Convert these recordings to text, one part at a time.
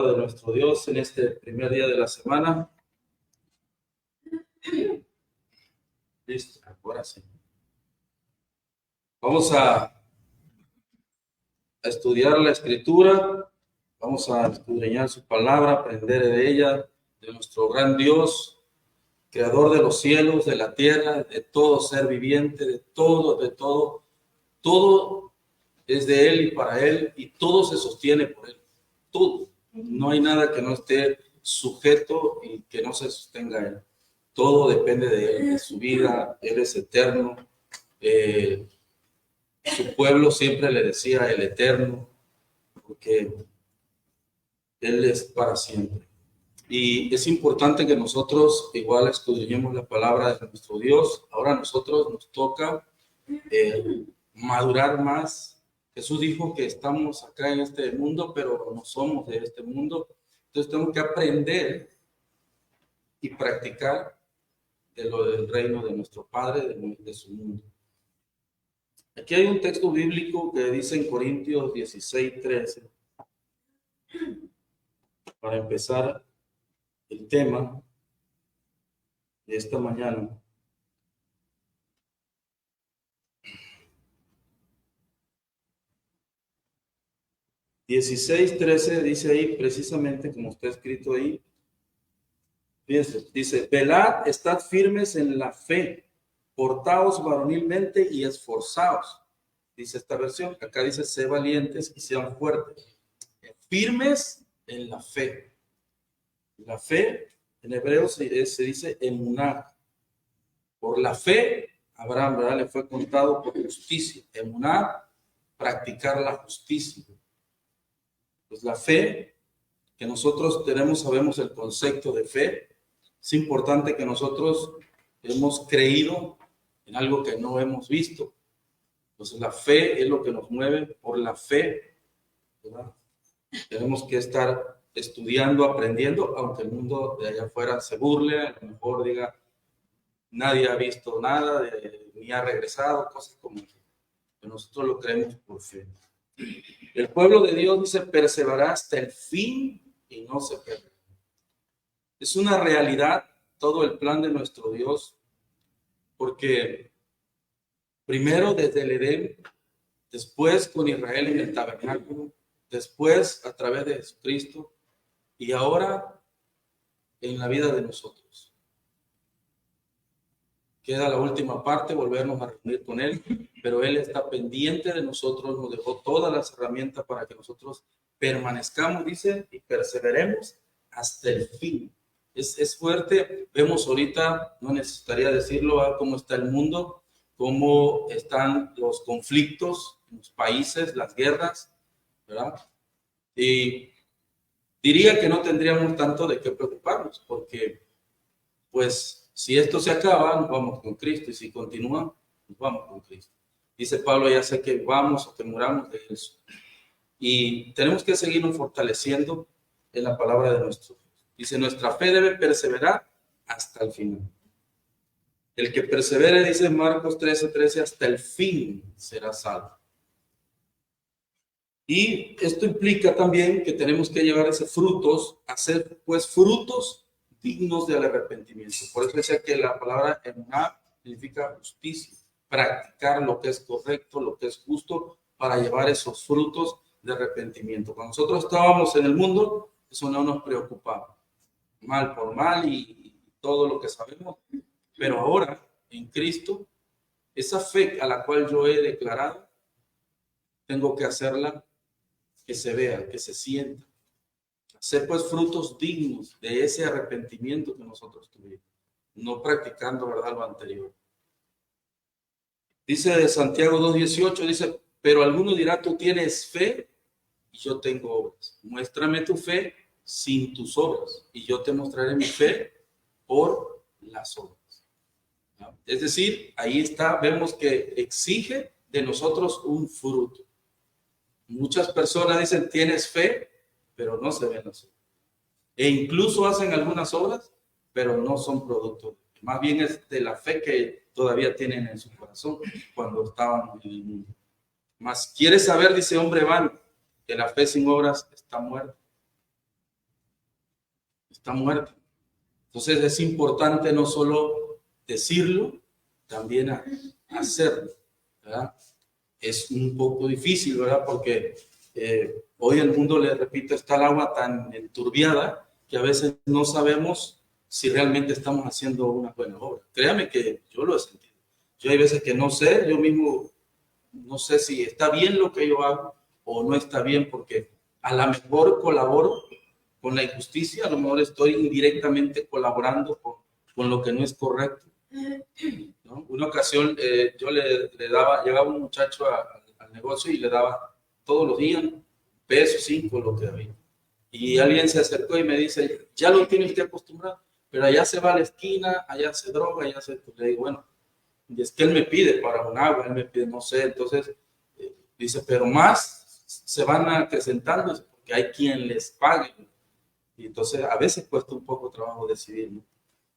de nuestro Dios en este primer día de la semana. Listo, ahora sí. Vamos a estudiar la Escritura, vamos a escudriñar su palabra, aprender de ella, de nuestro gran Dios, creador de los cielos, de la tierra, de todo ser viviente, de todo. Todo es de Él y para Él, y todo se sostiene por Él. Todo. No hay nada que no esté sujeto y que no se sostenga Él. Todo depende de Él, de su vida. Él es eterno. Su pueblo siempre le decía el eterno, porque Él es para siempre. Y es importante que nosotros igual escudriñemos la palabra de nuestro Dios. Ahora a nosotros nos toca madurar más. Jesús dijo que estamos acá en este mundo, pero no somos de este mundo. Entonces tenemos que aprender y practicar de lo del reino de nuestro Padre, de su mundo. Aquí hay un texto bíblico que dice en Corintios 16:13, para empezar el tema de esta mañana. (16:13) dice ahí, precisamente como está escrito ahí. Fíjense, dice: velad, estad firmes en la fe, portaos varonilmente y esforzaos. Dice esta versión. Acá dice: sé valientes y sean fuertes. Firmes en la fe. La fe, en hebreo se dice emuná. Por la fe, Abraham, ¿verdad?, le fue contado por justicia. Emuná, practicar la justicia. Pues la fe que nosotros tenemos, sabemos el concepto de fe. Es importante que nosotros hemos creído en algo que no hemos visto. Entonces la fe es lo que nos mueve. Por la fe, ¿verdad?, tenemos que estar estudiando, aprendiendo, aunque el mundo de allá afuera se burle, a lo mejor diga, nadie ha visto nada, ni ha regresado, cosas como que nosotros lo creemos por fe. El pueblo de Dios dice: perseverará hasta el fin y no se perderá. Es una realidad todo el plan de nuestro Dios, porque primero desde el Edén, después con Israel en el tabernáculo, después a través de Jesucristo y ahora en la vida de nosotros. Queda la última parte, volvernos a reunir con Él, pero Él está pendiente de nosotros, nos dejó todas las herramientas para que nosotros permanezcamos, dice, y perseveremos hasta el fin. Es fuerte. Vemos ahorita, no necesitaría decirlo, cómo está el mundo, cómo están los conflictos en los países, las guerras, ¿verdad? Y diría que no tendríamos tanto de qué preocuparnos, porque pues si esto se acaba, nos vamos con Cristo, y si continúa, nos vamos con Cristo. Dice Pablo: ya sé que vamos o que muramos de eso. Y tenemos que seguirnos fortaleciendo en la palabra de nuestro Dios. Dice: nuestra fe debe perseverar hasta el final. El que persevere, dice Marcos 13:13, hasta el fin será salvo. Y esto implica también que tenemos que llevar esos frutos, hacer pues frutos dignos del arrepentimiento. Por eso decía que la palabra emuná significa justicia, practicar lo que es correcto, lo que es justo, para llevar esos frutos de arrepentimiento. Cuando nosotros estábamos en el mundo, eso no nos preocupaba. Mal por mal y todo lo que sabemos. Pero ahora, en Cristo, esa fe a la cual yo he declarado, tengo que hacerla que se vea, que se sienta. Hacer pues frutos dignos de ese arrepentimiento que nosotros tuvimos, no practicando, ¿verdad?, lo anterior. Dice de Santiago 2:18, dice: pero alguno dirá, tú tienes fe y yo tengo obras. Muéstrame tu fe sin tus obras y yo te mostraré mi fe por las obras. ¿No? Es decir, ahí está, vemos que exige de nosotros un fruto. Muchas personas dicen: tienes fe, pero no se ven las obras. E incluso hacen algunas obras, pero no son producto. Más bien es de la fe que todavía tienen en su corazón cuando estaban en el mundo. Mas quieres saber, dice hombre vano, que la fe sin obras está muerta. está muerta. Entonces es importante no solo decirlo, también hacerlo, ¿verdad? Es un poco difícil, ¿verdad? Porque hoy el mundo, les repito, está el agua tan enturbiada que a veces no sabemos si realmente estamos haciendo una buena obra. Créame que yo lo he sentido. Yo hay veces que no sé, yo mismo no sé si está bien lo que yo hago o no está bien, porque a lo mejor colaboro con la injusticia, a lo mejor estoy indirectamente colaborando con lo que no es correcto, ¿no? Una ocasión yo le daba, llegaba un muchacho al negocio y le daba todos los días pesos, 5, lo que había. Y alguien se acercó y me dice, ya lo tiene usted acostumbrado, pero allá se va a la esquina, allá se droga, allá se... Le digo, bueno, y es que él me pide para un agua, él me pide, no sé, entonces dice, pero más se van acrecentando porque hay quien les pague. Y entonces a veces cuesta un poco trabajo decidir, ¿no?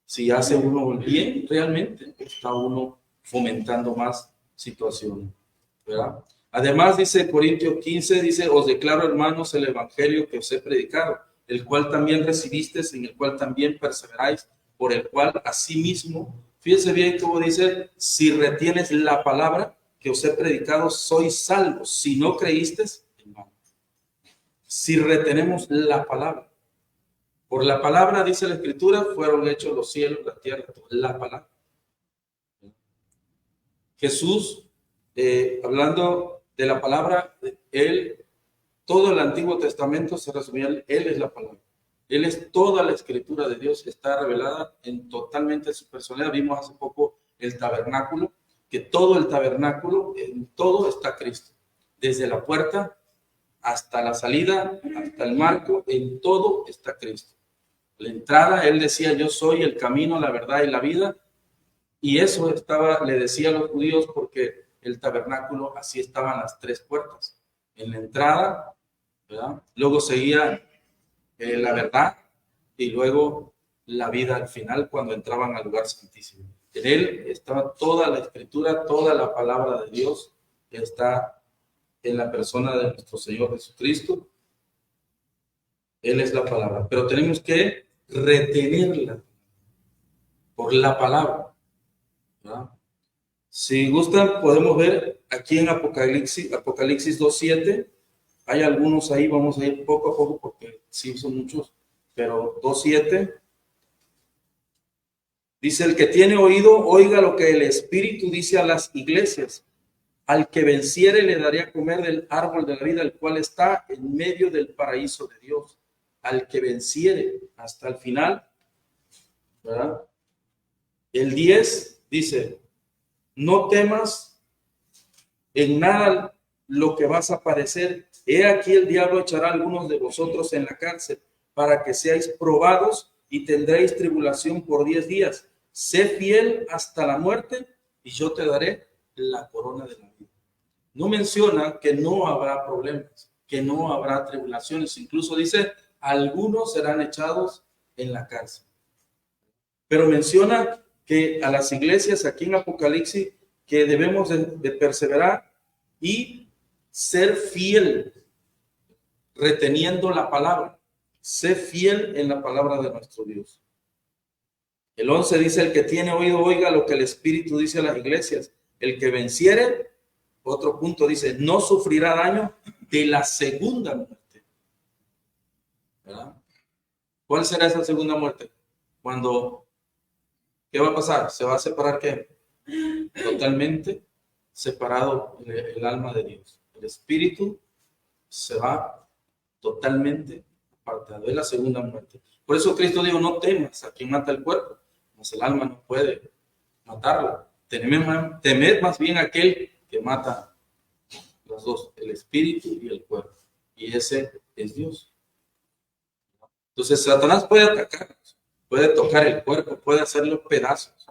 Si hace uno bien, realmente está uno fomentando más situaciones, ¿verdad? Además, dice Corintios 15, dice, os declaro, hermanos, el evangelio que os he predicado, el cual también recibisteis, en el cual también perseveráis, por el cual asimismo, fíjense bien cómo dice, si retienes la palabra que os he predicado, sois salvos. Si no creísteis, hermano. Si retenemos la palabra. Por la palabra, dice la Escritura, fueron hechos los cielos, la tierra, la palabra. Jesús, hablando de la palabra, él, todo el Antiguo Testamento se resumía, él es la palabra. Él es toda la Escritura de Dios, está revelada en totalmente su personalidad. Vimos hace poco el tabernáculo, que todo el tabernáculo, en todo está Cristo. Desde la puerta hasta la salida, hasta el marco, en todo está Cristo. La entrada, él decía, yo soy el camino, la verdad y la vida. Y eso le decía a los judíos porque el tabernáculo, así estaban las 3 puertas. En la entrada, ¿verdad? Luego seguía la verdad y luego la vida al final cuando entraban al lugar santísimo. En él estaba toda la Escritura, toda la palabra de Dios que está en la persona de nuestro Señor Jesucristo. Él es la palabra, pero tenemos que retenerla por la palabra, ¿verdad? Si gustan, podemos ver aquí en Apocalipsis 2:7. Hay algunos ahí, vamos a ir poco a poco porque sí son muchos, pero 2:7. Dice, el que tiene oído, oiga lo que el Espíritu dice a las iglesias. Al que venciere le daré a comer del árbol de la vida, el cual está en medio del paraíso de Dios. Al que venciere hasta el final, ¿verdad? El 10 dice, no temas en nada lo que vas a padecer. He aquí el diablo echará a algunos de vosotros en la cárcel para que seáis probados y tendréis tribulación por 10 días. Sé fiel hasta la muerte y yo te daré la corona de la vida. No menciona que no habrá problemas, que no habrá tribulaciones. Incluso dice, algunos serán echados en la cárcel. Pero menciona que a las iglesias aquí en Apocalipsis que debemos de perseverar y ser fiel, reteniendo la palabra. Sé fiel en la palabra de nuestro Dios. El 11 dice, el que tiene oído, oiga lo que el Espíritu dice a las iglesias. El que venciere, otro punto dice, no sufrirá daño de la segunda muerte. ¿Verdad? ¿Cuál será esa segunda muerte? Cuando, ¿qué va a pasar? ¿Se va a separar qué? Totalmente separado el alma de Dios. El espíritu se va totalmente apartado. Es la segunda muerte. Por eso Cristo dijo, no temas a quien mata el cuerpo, mas el alma no puede matarla. Temed más bien a aquel que mata los dos, el espíritu y el cuerpo. Y ese es Dios. Entonces Satanás puede atacarnos, puede tocar el cuerpo, puede hacerlo pedazos,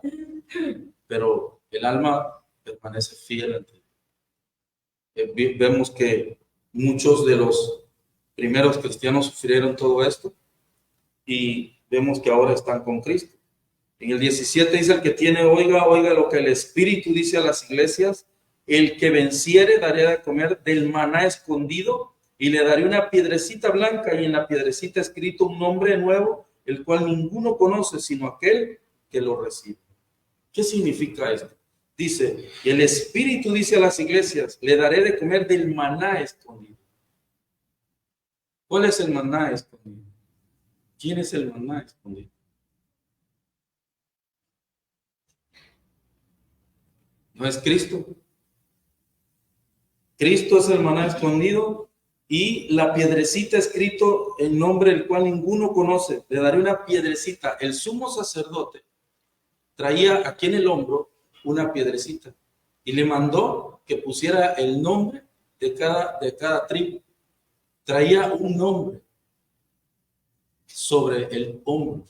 pero el alma permanece fiel ante Dios. Vemos que muchos de los primeros cristianos sufrieron todo esto y vemos que ahora están con Cristo. En el 17 dice, el que tiene, oiga lo que el Espíritu dice a las iglesias. El que venciere daré a comer del maná escondido y le daré una piedrecita blanca y en la piedrecita escrito un nombre nuevo el cual ninguno conoce sino aquel que lo recibe. ¿Qué significa esto? Dice, el Espíritu dice a las iglesias, le daré de comer del maná escondido. ¿Cuál es el maná escondido? ¿Quién es el maná escondido? ¿No es Cristo? Cristo es el maná escondido y la piedrecita escrito el nombre el cual ninguno conoce. Le daré una piedrecita. El sumo sacerdote traía aquí en el hombro una piedrecita y le mandó que pusiera el nombre de cada tribu. Traía un nombre sobre el hombro.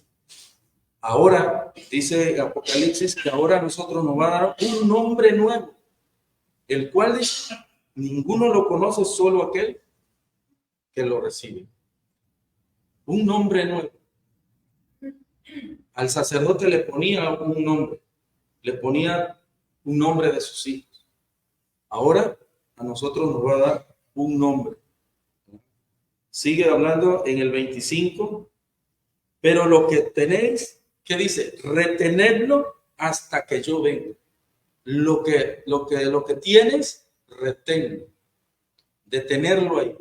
Ahora, dice Apocalipsis, que ahora a nosotros nos va a dar un nombre nuevo, el cual ninguno lo conoce, solo aquel que lo recibe. Un nombre nuevo. Al sacerdote le ponía un nombre, le ponía un nombre de sus hijos. Ahora a nosotros nos va a dar un nombre. Sigue hablando en el 25, pero lo que tenéis, ¿qué dice? Retenedlo hasta que yo venga. Lo que tienes, reténlo. Detenerlo ahí.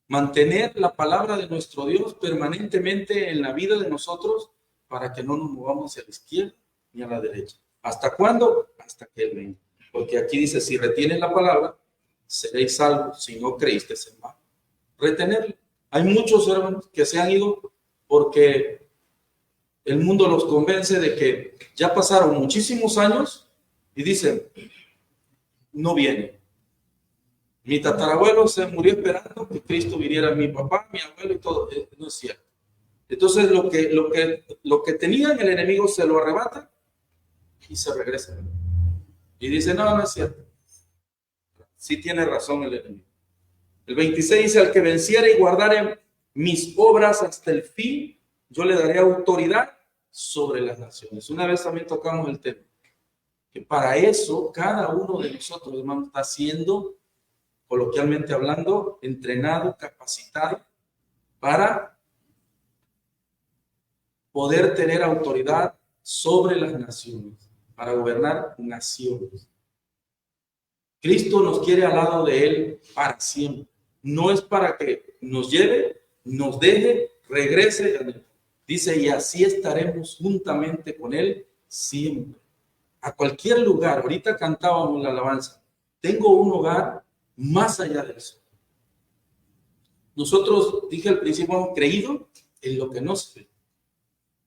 Mantener la palabra de nuestro Dios permanentemente en la vida de nosotros para que no nos movamos hacia la izquierda ni a la derecha. ¿Hasta cuándo? Hasta que Él venga. Porque aquí dice, si retienes la palabra, seréis salvos, si no creísteis en vano. Retenerlo. Hay muchos hermanos que se han ido porque el mundo los convence de que ya pasaron muchísimos años y dicen, no viene. Mi tatarabuelo se murió esperando que Cristo viniera, mi papá, mi abuelo y todo. No es cierto. Entonces lo que tenían el enemigo se lo arrebata y se regresa. Y dice, no, no es cierto. Sí tiene razón el enemigo. El 26 dice, al que venciere y guardare mis obras hasta el fin, yo le daré autoridad sobre las naciones. Una vez también tocamos el tema, que para eso cada uno de nosotros, hermanos, está siendo, coloquialmente hablando, entrenado, capacitado para poder tener autoridad sobre las naciones, para gobernar naciones. Cristo nos quiere al lado de Él para siempre. No es para que nos lleve, nos deje, regrese. Dice, y así estaremos juntamente con Él siempre. A cualquier lugar. Ahorita cantábamos la alabanza. Tengo un hogar más allá de eso. Nosotros, dije al principio, hemos creído en lo que no se ve.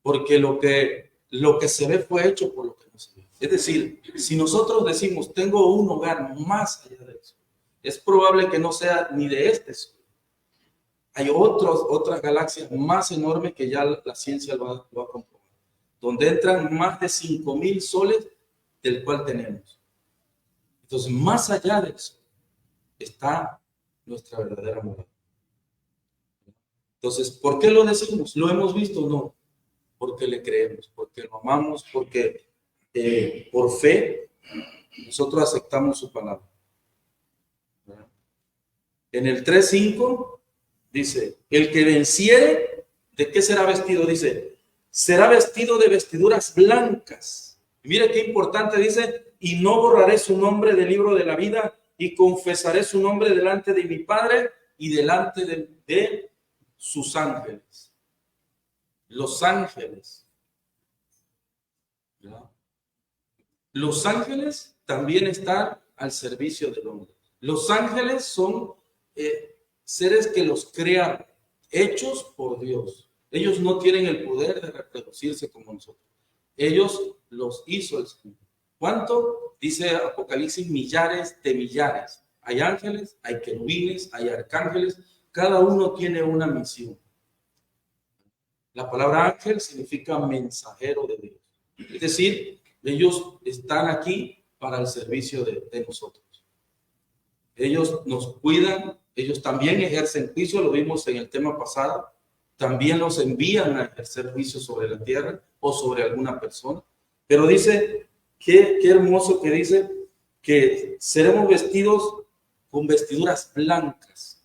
Porque lo que se ve fue hecho por lo que no se ve. Es decir, si nosotros decimos, tengo un hogar más allá de eso, es probable que no sea ni de este sol. Hay otras galaxias más enormes que ya la ciencia lo ha comprobado, donde entran más de 5,000 soles del cual tenemos. Entonces, más allá de eso, está nuestra verdadera morada. Entonces, ¿por qué lo decimos? ¿Lo hemos visto? No. Porque le creemos, porque lo amamos, porque por fe nosotros aceptamos su palabra. En el 3:5 dice, el que venciere, ¿de qué será vestido? Dice, será vestido de vestiduras blancas. Y mire qué importante, dice, y no borraré su nombre del libro de la vida y confesaré su nombre delante de mi Padre y delante de sus ángeles. Los ángeles. ¿Verdad? Los ángeles también están al servicio del hombre. Los ángeles son seres que los crean, hechos por Dios. Ellos no tienen el poder de reproducirse como nosotros. Ellos los hizo el Señor. ¿Cuánto? Dice Apocalipsis, millares de millares. Hay ángeles, hay querubines, hay arcángeles. Cada uno tiene una misión. La palabra ángel significa mensajero de Dios. Es decir, ellos están aquí para el servicio de nosotros. Ellos nos cuidan, ellos también ejercen juicio, lo vimos en el tema pasado. También los envían a ejercer juicio sobre la tierra o sobre alguna persona. Pero dice, qué hermoso que dice que seremos vestidos con vestiduras blancas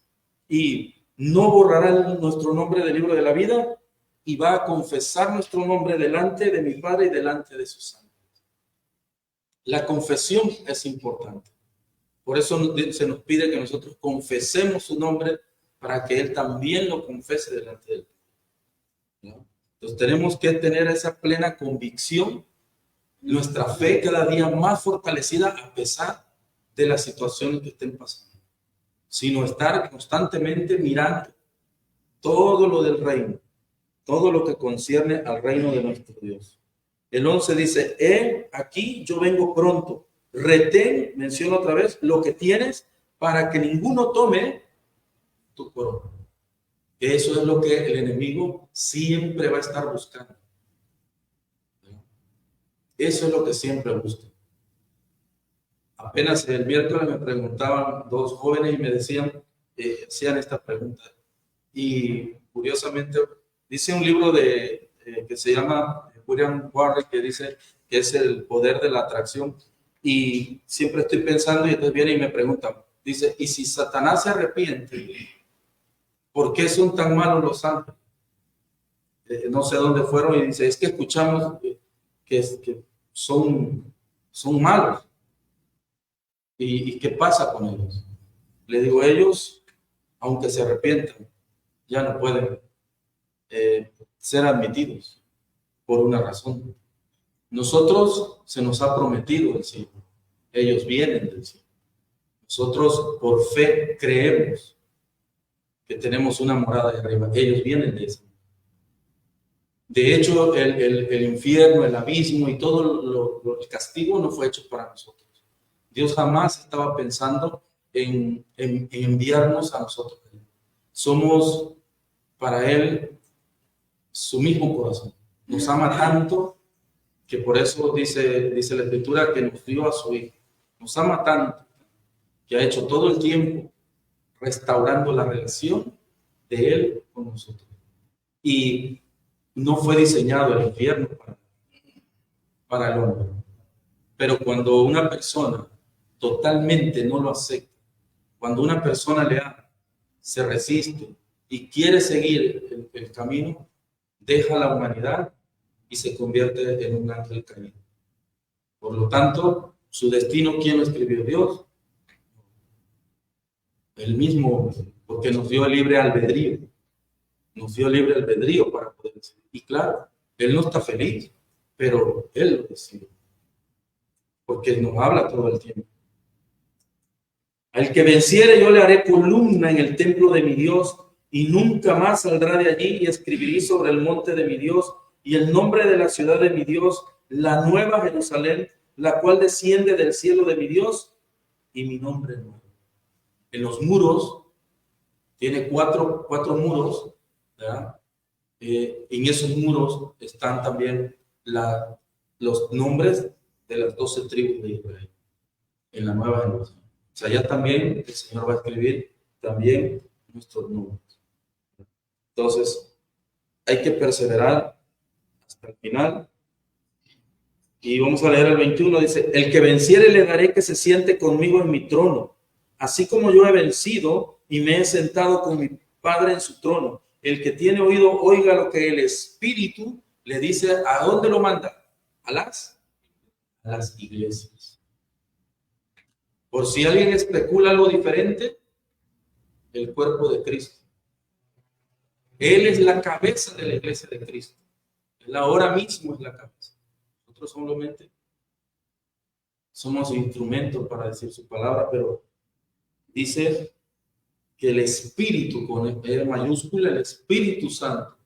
y no borrarán nuestro nombre del libro de la vida y va a confesar nuestro nombre delante de mi Padre y delante de sus ángeles. La confesión es importante. Por eso se nos pide que nosotros confesemos su nombre para que Él también lo confese delante de Él. ¿No? Entonces tenemos que tener esa plena convicción, nuestra fe cada día más fortalecida a pesar de las situaciones que estén pasando, sino estar constantemente mirando todo lo del reino, todo lo que concierne al reino de nuestro Dios. El 11 dice, aquí yo vengo pronto, retén, menciono otra vez, lo que tienes para que ninguno tome tu corona. Eso es lo que el enemigo siempre va a estar buscando. Eso es lo que siempre busca. Apenas el miércoles me preguntaban dos jóvenes y me decían, hacían esta pregunta. Y curiosamente, dice un libro que se llama William Warren, que dice que es el poder de la atracción. Y siempre estoy pensando y entonces viene y me preguntan, dice, ¿y si Satanás se arrepiente? ¿Por qué son tan malos los ángeles? No sé dónde fueron y dice, es que escuchamos que son malos. ¿Y qué pasa con ellos? Le digo, ellos, aunque se arrepientan, ya no pueden ser admitidos por una razón. Nosotros se nos ha prometido el cielo. Ellos vienen del cielo. Nosotros por fe creemos que tenemos una morada de arriba. Ellos vienen de ese. De hecho, el infierno, el abismo y todo el castigo no fue hecho para nosotros. Dios jamás estaba pensando en enviarnos a nosotros. Somos para Él su mismo corazón. Nos ama tanto que por eso dice la Escritura que nos dio a su Hijo. Nos ama tanto que ha hecho todo el tiempo restaurando la relación de Él con nosotros. Y no fue diseñado el infierno para el hombre. Pero cuando una persona totalmente no lo acepta, cuando una persona le ama, se resiste y quiere seguir el camino, deja la humanidad y se convierte en un ángel caído. Por lo tanto, su destino, ¿quién lo escribió? Dios. Él mismo, porque nos dio libre albedrío. Nos dio libre albedrío para poder decidir. Y claro, Él no está feliz, pero Él lo decide. Porque Él nos habla todo el tiempo. Al que venciere yo le haré columna en el templo de mi Dios y nunca más saldrá de allí, y escribiré sobre el monte de mi Dios y el nombre de la ciudad de mi Dios, la nueva Jerusalén, la cual desciende del cielo de mi Dios, y mi nombre nuevo. En los muros, tiene cuatro muros, ¿verdad? En esos muros están también los nombres de las 12 tribus de Israel, en la nueva Jerusalén. O sea, ya también el Señor va a escribir también nuestros nombres. Entonces, hay que perseverar hasta el final. Y vamos a leer el 21, dice, el que venciere le daré que se siente conmigo en mi trono, así como yo he vencido y me he sentado con mi Padre en su trono. El que tiene oído, oiga lo que el Espíritu le dice. ¿A dónde lo manda? A las iglesias. Por si alguien especula algo diferente, el cuerpo de Cristo. Él es la cabeza de la iglesia de Cristo. Él ahora mismo es la cabeza. Nosotros solamente somos instrumentos para decir su palabra, pero dice que el Espíritu, con E mayúscula, el Espíritu Santo,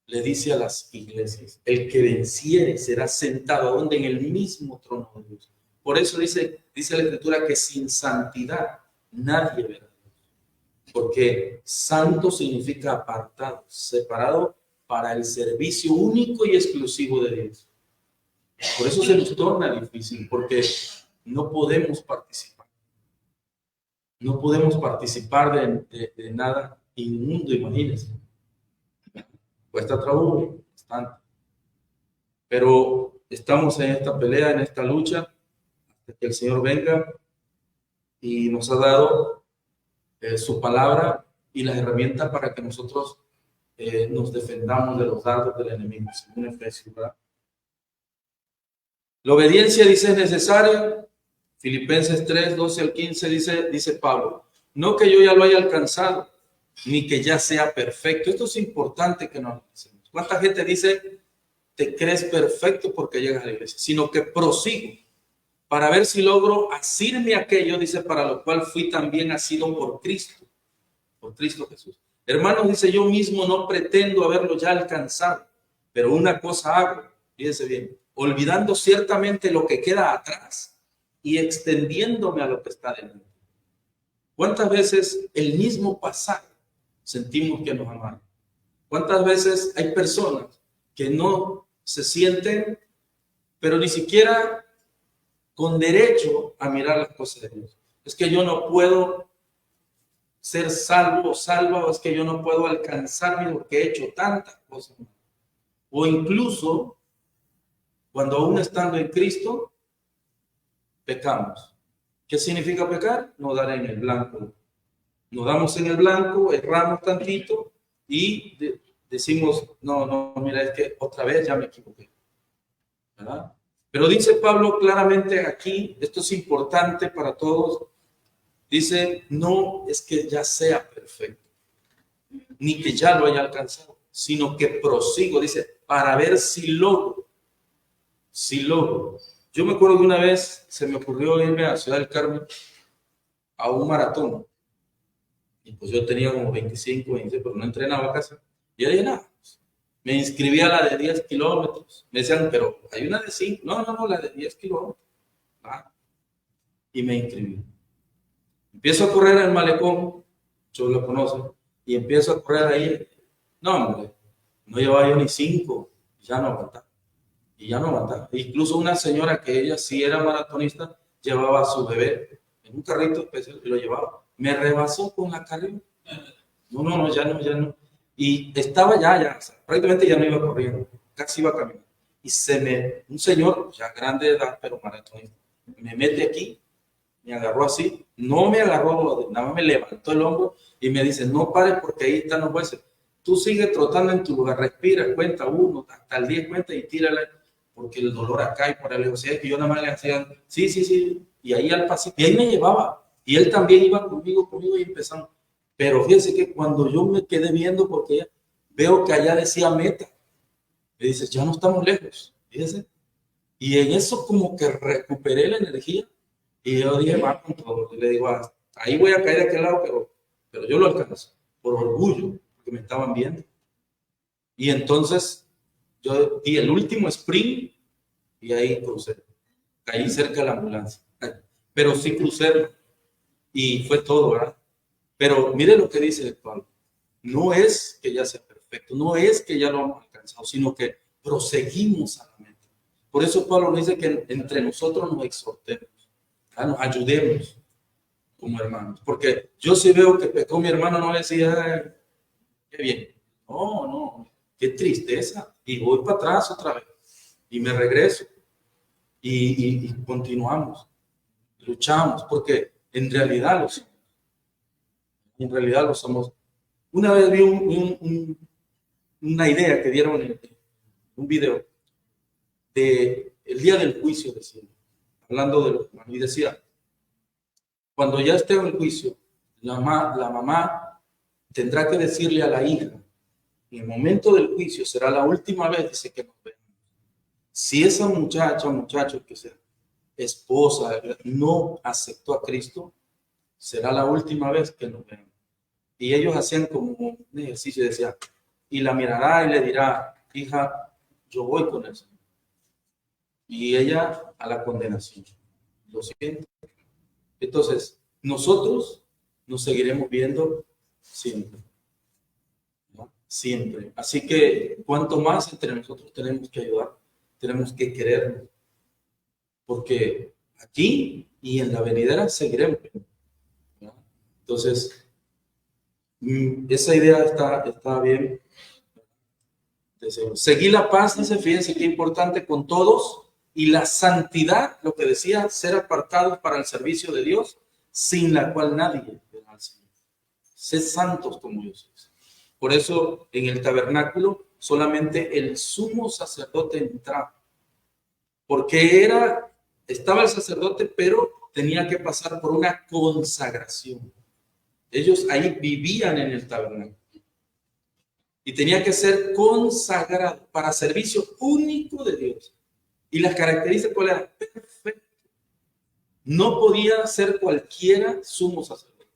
le dice a las iglesias, el que venciere será sentado, ¿dónde? En el mismo trono de Dios. Por eso dice la Escritura que sin santidad nadie verá. Porque santo significa apartado, separado para el servicio único y exclusivo de Dios. Por eso se nos torna difícil, porque no podemos participar. No podemos participar de nada inmundo, imagínense. Cuesta trabajo, bastante. Pero estamos en esta pelea, en esta lucha, hasta que el Señor venga y nos ha dado su palabra y las herramientas para que nosotros nos defendamos de los dardos del enemigo, según Efesios, ¿verdad? La obediencia, dice, es necesaria. Filipenses 3, 12 al 15 dice Pablo, no que yo ya lo haya alcanzado, ni que ya sea perfecto. Esto es importante que nos hacemos. ¿Cuánta gente dice, te crees perfecto porque llegas a la iglesia? Sino que prosigo para ver si logro asirme aquello, dice, para lo cual fui también asido por Cristo Jesús. Hermanos, dice, yo mismo no pretendo haberlo ya alcanzado, pero una cosa hago, fíjense bien, olvidando ciertamente lo que queda atrás y extendiéndome a lo que está delante. ¿Cuántas veces el mismo pasado sentimos que nos amaron? ¿Cuántas veces hay personas que no se sienten, pero ni siquiera con derecho a mirar las cosas de Dios? Es que yo no puedo ser salvo o salva, o es que yo no puedo alcanzarme porque he hecho tantas cosas. O incluso, cuando aún estando en Cristo, pecamos. ¿Qué significa pecar? No dar en el blanco. Nos damos en el blanco, erramos tantito y decimos, no, mira, es que otra vez ya me equivoqué, ¿verdad? Pero dice Pablo claramente aquí, esto es importante para todos, dice, no es que ya sea perfecto, ni que ya lo haya alcanzado, sino que prosigo, dice, para ver si logro. Yo me acuerdo que una vez se me ocurrió irme a Ciudad del Carmen a un maratón. Y pues yo tenía como 25, 26, pero no entrenaba casi. Y yo dije, nada, pues, me inscribí a la de 10 kilómetros. Me decían, pero hay una de 5. No, la de 10 kilómetros. Ah, y me inscribí. Empiezo a correr en el malecón, yo lo conozco, y empiezo a correr ahí. No, hombre, no llevaba yo ni 5, ya no aguantaba. Y ya no aguantaba. Incluso una señora que ella sí era maratonista, llevaba a su bebé en un carrito especial y lo llevaba. Me rebasó con la carrera. No, ya no. Y estaba ya, o sea, prácticamente ya no iba corriendo, casi iba caminando. Y un señor ya grande de edad, pero maratonista, me mete aquí, me agarró así, no me agarró, nada más me levantó el hombro y me dice, no pares porque ahí están los jueces. Tú sigue trotando en tu lugar, respira, cuenta 1, hasta el 10 cuenta y tírala, porque el dolor acá y por el lejos. Y yo nada más le hacía, sí, y ahí al pasito, y ahí me llevaba. Y él también iba conmigo y empezamos. Pero fíjense que cuando yo me quedé viendo, porque veo que allá decía meta, me dice, ya no estamos lejos, fíjense. Y en eso como que recuperé la energía y yo dije, va con todo. Y le digo, ahí voy a caer de aquel lado, pero yo lo alcanzo, por orgullo, porque me estaban viendo. Y entonces yo di el último sprint y ahí crucé. Caí cerca de la ambulancia. Pero sí crucé y fue todo, ¿verdad? Pero mire lo que dice Pablo. No es que ya sea perfecto, no es que ya lo hemos alcanzado, sino que proseguimos a la meta. Por eso Pablo nos dice que entre nosotros nos exhortemos, nos ayudemos como hermanos. Porque yo sí veo que pecó mi hermano, no le decía, qué bien. No, qué tristeza. Y voy para atrás otra vez. Y me regreso. Y continuamos. Luchamos, porque en realidad lo somos. Una vez vi una idea que dieron en un video de el día del juicio, decía, hablando de los hermanos, y decía, cuando ya esté en el juicio, la mamá tendrá que decirle a la hija, en el momento del juicio será la última vez, dice, que nos veamos. Si esa muchacho que sea esposa, no aceptó a Cristo, será la última vez que nos veamos. Y ellos hacían como un ejercicio y decían, y la mirará y le dirá, hija, yo voy con el Señor. Y ella a la condenación. Lo siento. Entonces, nosotros nos seguiremos viendo siempre. ¿No? Siempre. Así que, cuanto más entre nosotros tenemos que ayudar, tenemos que querernos. Porque aquí y en la venidera seguiremos. ¿No? Entonces, esa idea está bien. Seguir la paz, dice, fíjense qué importante, con todos, y la santidad, lo que decía, ser apartados para el servicio de Dios, sin la cual nadie verá al Señor. Sed santos como yo soy. Por eso en el tabernáculo solamente el sumo sacerdote entraba. Porque estaba el sacerdote, pero tenía que pasar por una consagración. Ellos ahí vivían en el tabernáculo. Y tenía que ser consagrado para servicio único de Dios. Y las características, ¿cuál era? Perfecto. No podía ser cualquiera sumo sacerdote.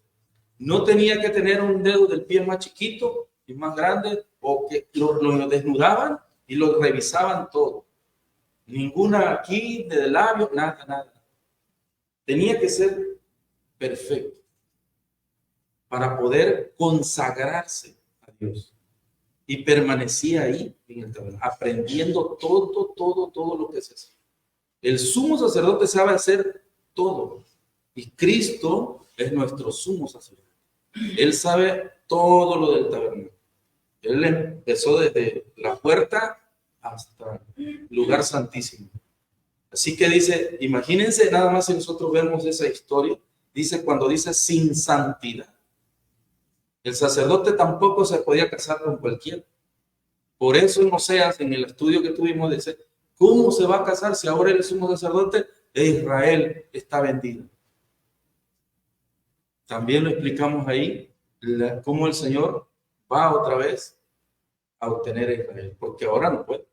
No tenía que tener un dedo del pie más chiquito y más grande, o que lo desnudaban y lo revisaban todo. Ninguna aquí, de labio, nada. Tenía que ser perfecto para poder consagrarse a Dios. Y permanecía ahí en el tabernáculo, aprendiendo todo lo que se hacía. El sumo sacerdote sabe hacer todo. Y Cristo es nuestro sumo sacerdote. Él sabe todo lo del tabernáculo. Él empezó desde la puerta hasta el lugar santísimo. Así que dice, imagínense nada más si nosotros vemos esa historia, dice cuando dice sin santidad. El sacerdote tampoco se podía casar con cualquiera. Por eso en Oseas, en el estudio que tuvimos, dice, ¿cómo se va a casar si ahora el sumo sacerdote de Israel está vendido? También lo explicamos ahí, cómo el Señor va otra vez a obtener a Israel, porque ahora no puede,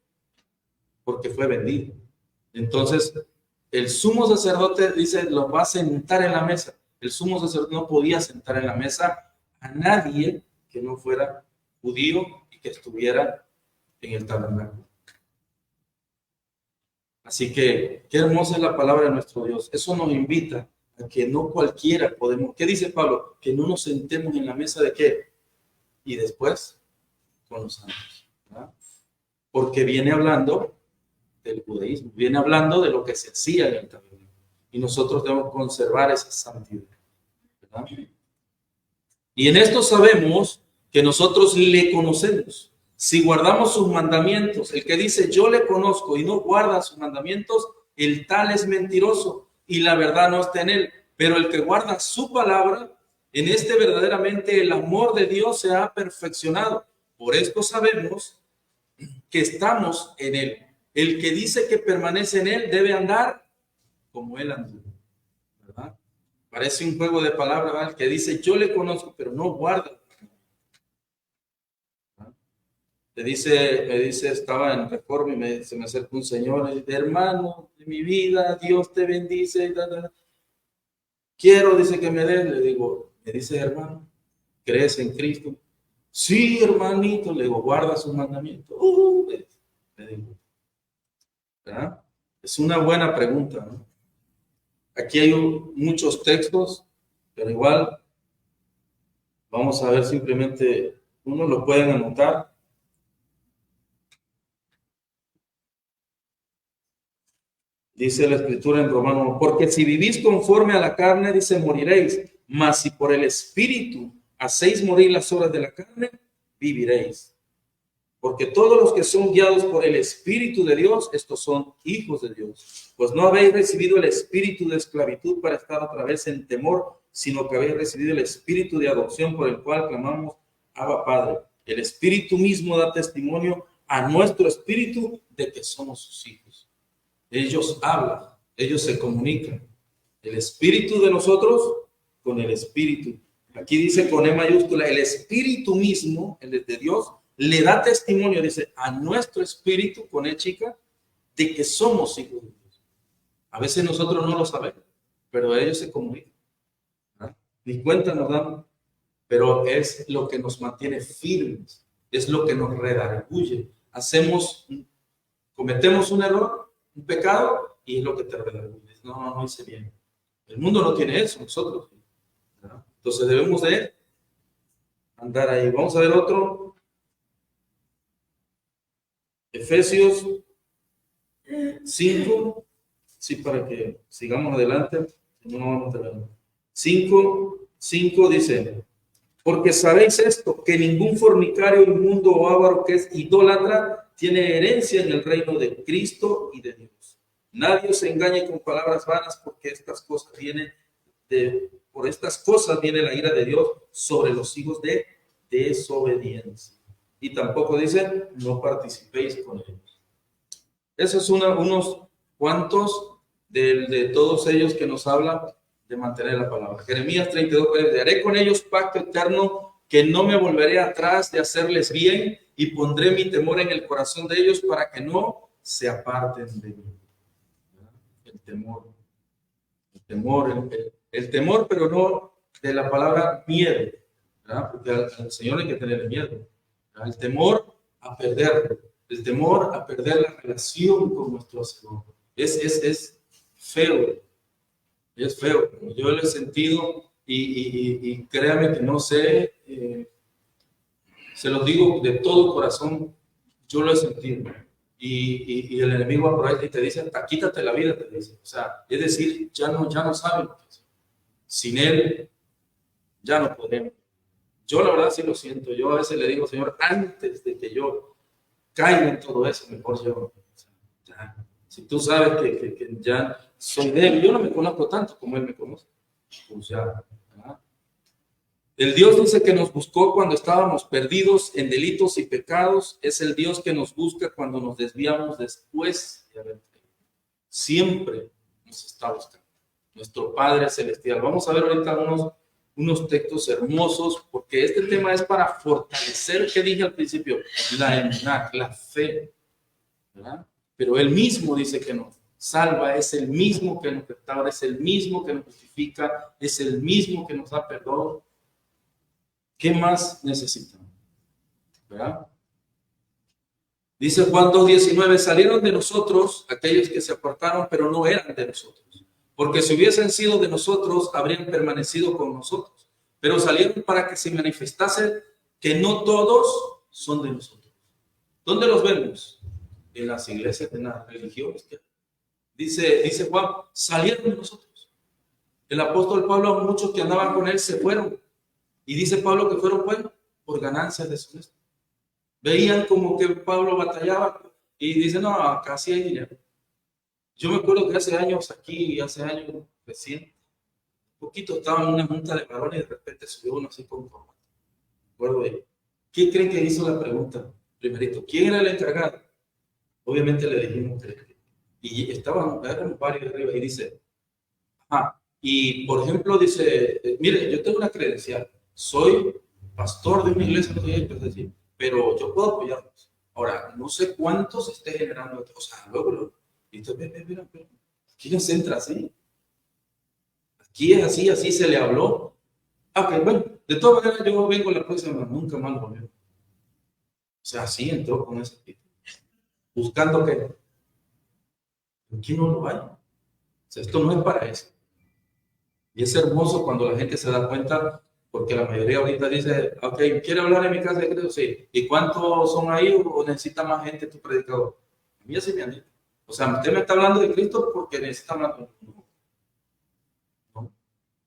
porque fue vendido. Entonces, el sumo sacerdote dice, los va a sentar en la mesa. El sumo sacerdote no podía sentar en la mesa a nadie que no fuera judío y que estuviera en el tabernáculo. Así que, qué hermosa es la palabra de nuestro Dios. Eso nos invita a que no cualquiera podemos. ¿Qué dice Pablo? Que no nos sentemos en la mesa de qué. Y después, con los santos. ¿Verdad? Porque viene hablando del judaísmo, viene hablando de lo que se hacía en el tabernáculo. Y nosotros debemos conservar esa santidad. ¿Verdad? Y en esto sabemos que nosotros le conocemos. Si guardamos sus mandamientos, el que dice yo le conozco y no guarda sus mandamientos, el tal es mentiroso y la verdad no está en él. Pero el que guarda su palabra, en este verdaderamente el amor de Dios se ha perfeccionado. Por esto sabemos que estamos en él. El que dice que permanece en él debe andar como él andó. ¿Verdad? Parece un juego de palabras, ¿verdad? El que dice yo le conozco, pero no guarda. Me dice, estaba en Reforma y se me acercó un señor y dice, hermano de mi vida, Dios te bendice. Quiero, dice, que me des. Le digo, me dice, hermano, ¿crees en Cristo? Sí, hermanito. Le digo, guarda sus mandamientos. Le digo, ¿verdad? Es una buena pregunta, ¿no? Aquí hay muchos textos, pero igual vamos a ver simplemente, uno lo pueden anotar. Dice la escritura en Romanos, porque si vivís conforme a la carne, dice, moriréis, mas si por el Espíritu hacéis morir las obras de la carne, viviréis. Porque todos los que son guiados por el Espíritu de Dios, estos son hijos de Dios. Pues no habéis recibido el espíritu de esclavitud para estar otra vez en temor, sino que habéis recibido el espíritu de adopción por el cual clamamos, Abba Padre. El Espíritu mismo da testimonio a nuestro espíritu de que somos sus hijos. Ellos hablan, ellos se comunican. El espíritu de nosotros con el espíritu. Aquí dice con E mayúscula, el espíritu mismo, el de Dios, le da testimonio, dice, a nuestro espíritu, con E chica, de que somos hijos de Dios. A veces nosotros no lo sabemos, pero ellos se comunican. ¿Verdad? Ni cuenta nos dan, pero es lo que nos mantiene firmes, es lo que nos redarguye. Cometemos un error, un pecado, y es lo que te redarguye. No hice bien. El mundo no tiene eso, nosotros. ¿Verdad? Entonces debemos de andar ahí. Vamos a ver otro. Efesios 5, sí, para que sigamos adelante. No vamos a tener. 5 dice, porque sabéis esto, que ningún fornicario, inmundo o avaro que es idólatra tiene herencia en el reino de Cristo y de Dios. Nadie se engañe con palabras vanas, porque por estas cosas viene la ira de Dios sobre los hijos de desobediencia. Y tampoco dice, no participéis con ellos. Esos son unos cuantos de todos ellos que nos habla de mantener la palabra. Jeremías 32, haré con ellos pacto eterno, que no me volveré atrás de hacerles bien, y pondré mi temor en el corazón de ellos para que no se aparten de mí. El temor, pero no de la palabra miedo, ¿verdad? Porque al Señor hay que tener miedo, ¿verdad? El temor a perderlo, el temor a perder la relación con nuestro Señor. Es feo, es feo. Yo lo he sentido y créame que no sé, se los digo de todo corazón, yo lo he sentido. Y el enemigo va por ahí y te dice, quítate la vida, te dice. O sea, es decir, ya no saben. Sin Él, ya no podemos. Yo la verdad sí lo siento. Yo a veces le digo, Señor, antes de que yo caiga en todo eso, mejor yo. O sea, ya. Si tú sabes que ya soy de Él, yo no me conozco tanto como Él me conoce. Pues ya, ¿verdad? El Dios dice que nos buscó cuando estábamos perdidos en delitos y pecados. Es el Dios que nos busca cuando nos desviamos después de haber creído. Siempre nos está buscando. Nuestro Padre Celestial. Vamos a ver ahorita unos textos hermosos, porque este tema es para fortalecer, que dije al principio, la fe, ¿verdad? Pero Él mismo dice que nos salva, es el mismo que nos restaura, es el mismo que nos justifica, es el mismo que nos da perdón. ¿Qué más necesitamos? ¿Verdad? Dice Juan 2:19, salieron de nosotros aquellos que se apartaron, pero no eran de nosotros. Porque si hubiesen sido de nosotros, habrían permanecido con nosotros. Pero salieron para que se manifestase que no todos son de nosotros. ¿Dónde los vemos? En las iglesias, en las religiones. Dice Juan, salieron de nosotros. El apóstol Pablo, muchos que andaban con él se fueron. Y dice Pablo que fueron, bueno, por ganancias deshonestas. Veían como que Pablo batallaba y dice, no, acá sí hay dinero. Yo me acuerdo que hace años recién, poquito estaba en una junta de varones y de repente subió uno así con corbata. Recuerdo de ¿quién creen que hizo la pregunta? Primerito, ¿quién era el encargado? Obviamente le dijimos que. Y eran varios arriba y dice, y por ejemplo dice, mire, yo tengo una credencial, soy pastor de una iglesia, pero yo puedo apoyarlos. Ahora, no sé cuántos esté generando, o sea, luego, mira, aquí no se entra así. Aquí es así se le habló. Ok, bueno, de todas maneras yo vengo la próxima, nunca más volvió. O sea, así entró con ese tipo. Buscando que aquí no lo hay. O sea, esto no es para eso. Y es hermoso cuando la gente se da cuenta, porque la mayoría ahorita dice, ok, ¿quiere hablar en mi casa de Cristo? Sí. ¿Y cuántos son ahí o necesita más gente tu predicador? A mí así me han dicho. O sea, usted me está hablando de Cristo porque necesita hablar de no.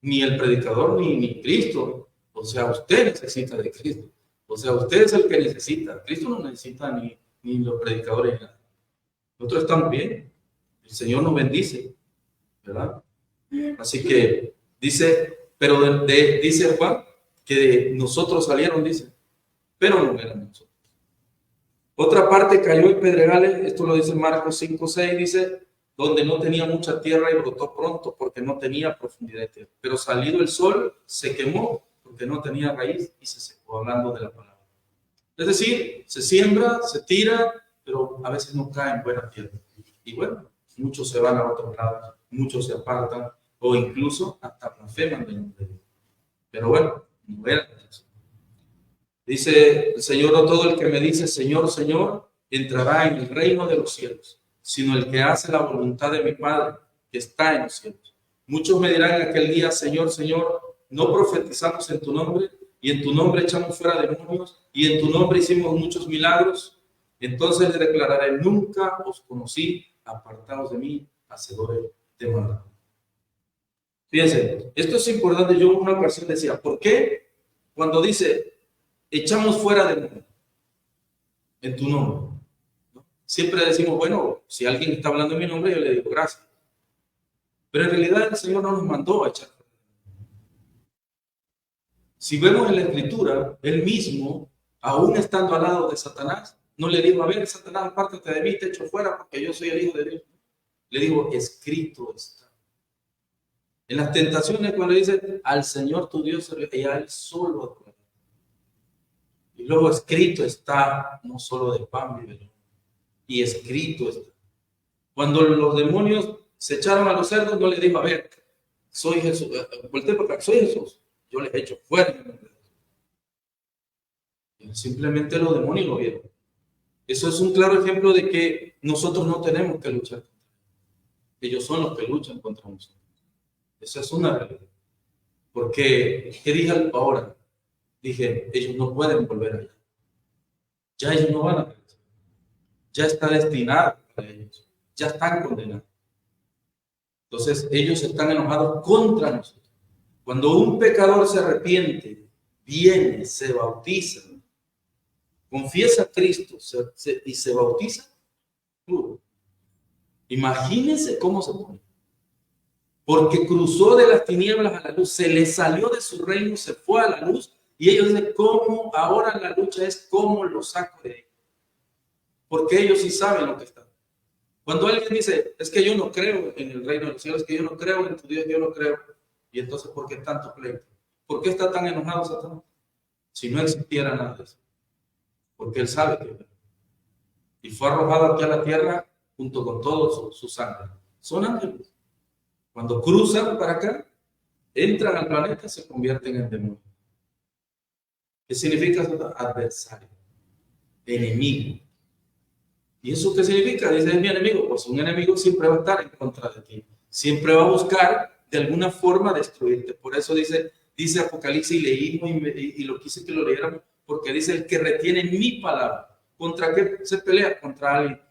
Ni el predicador ni Cristo. O sea, usted necesita de Cristo. O sea, usted es el que necesita. Cristo no necesita ni los predicadores. Nosotros estamos bien. El Señor nos bendice, ¿verdad? Así que dice, pero dice Juan que nosotros salieron, dice, pero no eran nosotros. Otra parte cayó en pedregales, esto lo dice Marcos 5:6, dice, donde no tenía mucha tierra y brotó pronto porque no tenía profundidad de tierra. Pero salido el sol, se quemó porque no tenía raíz y se secó, hablando de la palabra. Es decir, se siembra, se tira, pero a veces no cae en buena tierra. Y bueno, muchos se van a otros lados, muchos se apartan, o incluso hasta blasfeman del nombre de Dios. Pero bueno, no era eso. Dice el Señor, no todo el que me dice Señor, Señor, entrará en el reino de los cielos, sino el que hace la voluntad de mi Padre, que está en los cielos. Muchos me dirán en aquel día, Señor, Señor, no profetizamos en tu nombre, y en tu nombre echamos fuera demonios, y en tu nombre hicimos muchos milagros. Entonces le declararé, nunca os conocí, apartados de mí, hacedores de maldad. Fíjense, esto es importante. Yo en una ocasión decía, ¿por qué cuando dice echamos fuera demonios en tu nombre? ¿No? Siempre decimos, bueno, si alguien está hablando en mi nombre, yo le digo gracias. Pero en realidad el Señor no nos mandó a echar fuera. Si vemos en la Escritura, él mismo, aún estando al lado de Satanás, no le dijo, a ver, Satanás, apártate de mí, te echo fuera porque yo soy el Hijo de Dios. Le digo, escrito está. En las tentaciones, cuando dice, al Señor tu Dios y a Él solo adorarás. Y luego escrito está, no solo de pan vive, y escrito está. Cuando los demonios se echaron a los cerdos, no les dijo, a ver, soy Jesús, volteé para acá, soy Jesús, yo les echo fuera. Simplemente los demonios lo vieron. Eso es un claro ejemplo de que nosotros no tenemos que luchar contra ellos. Ellos son los que luchan contra nosotros. Esa es una realidad. Porque, ¿qué dije ahora? Dije, ellos no pueden volver allá. Ya ellos no van a regresar. Ya está destinado para ellos. Ya están condenados. Entonces, ellos están enojados contra nosotros. Cuando un pecador se arrepiente, viene, se bautiza, confiesa a Cristo y se bautiza, imagínense cómo se pone. Porque cruzó de las tinieblas a la luz, se le salió de su reino, se fue a la luz, y ellos dicen, ¿cómo? Ahora la lucha es cómo lo saco de ahí. Porque ellos sí saben lo que están. Cuando alguien dice, es que yo no creo en el reino de los cielos, es que yo no creo en tu Dios, yo no creo. Y entonces, ¿por qué tanto pleito? ¿Por qué está tan enojado Satanás? Si no existiera nada de eso. Porque él sabe que y fue arrojado aquí a la tierra junto con todos sus ángeles. Son ángeles. Cuando cruzan para acá, entran al planeta, se convierten en demonios. ¿Qué significa adversario? Enemigo. ¿Y eso qué significa? Dice, es mi enemigo. Pues un enemigo siempre va a estar en contra de ti. Siempre va a buscar de alguna forma destruirte. Por eso dice Apocalipsis, y leímos y lo quise que lo leéramos, porque dice, el que retiene mi palabra. ¿Contra qué se pelea? Contra alguien.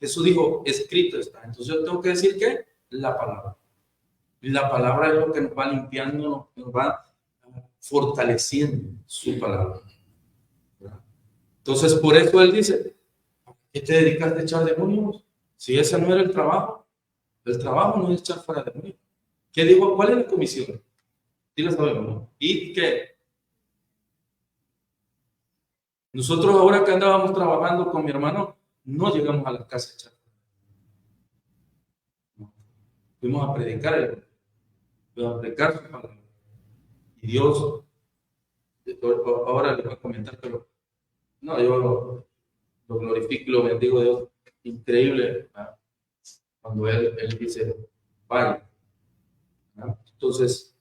Jesús dijo, escrito está. Entonces yo tengo que decir que la palabra. La palabra es lo que nos va limpiando, nos va fortaleciendo su palabra. Entonces, por eso él dice, ¿qué te dedicaste a echar demonios? Si ese no era el trabajo no es echar fuera demonios. ¿Qué dijo? ¿Cuál es la comisión? Sí la sabemos, ¿no? ¿Y qué? Nosotros ahora que andábamos trabajando con mi hermano, no llegamos a la casa a echar. No. Fuimos a predicar fuimos a predicar su palabra. Y Dios, ahora les voy a comentar, pero no, yo lo glorifico y lo bendigo, Dios. Increíble, ¿verdad? Cuando él dice, vaya. ¿Verdad? Entonces,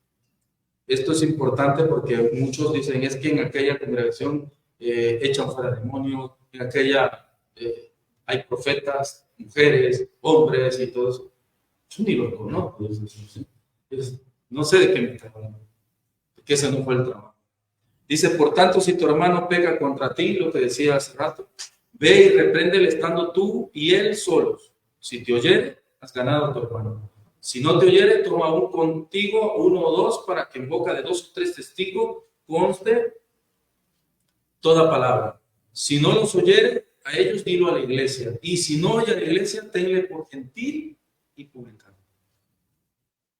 esto es importante porque muchos dicen, es que en aquella congregación echan fuera demonios, en aquella hay profetas, mujeres, hombres y todo eso. Yo ni lo conozco. No sé de qué me está hablando, porque ese no fue el trabajo. Dice, por tanto, si tu hermano peca contra ti, lo que decía hace rato, ve y repréndele estando tú y él solos. Si te oyere, has ganado a tu hermano. Si no te oyere, toma aún contigo 1 o 2 para que en boca de 2 o 3 testigos conste toda palabra. Si no los oyere, a ellos dilo a la iglesia. Y si no oye a la iglesia, tenle por gentil y publicano.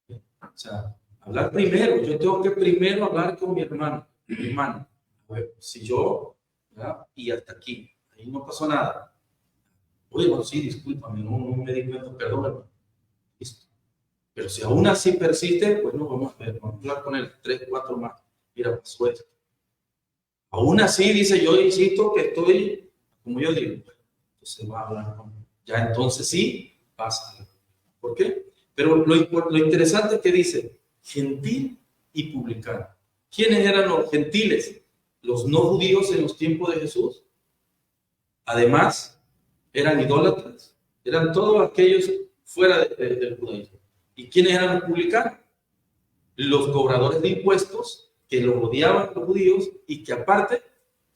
O sea, hablar primero. Yo tengo que primero hablar con mi hermano. Mi hermano. Bueno, si yo, ¿verdad? Y hasta aquí, ahí no pasó nada. Oye, bueno, sí, discúlpame, no me di cuenta, perdóname. Listo. Pero si aún así persiste, pues no, vamos a ver, vamos a hablar con él, 3, 4 más. Mira, pasó esto. Aún así, dice, yo insisto que estoy, como yo digo, entonces va a hablar con él. Ya entonces sí, pasa. ¿Por qué? Pero lo interesante es que dice, gentil y publicano. ¿Quiénes eran los gentiles? Los no judíos en los tiempos de Jesús. Además, eran idólatras. Eran todos aquellos fuera del judaísmo. ¿Y quiénes eran los publicanos? Los cobradores de impuestos que los odiaban los judíos y que aparte,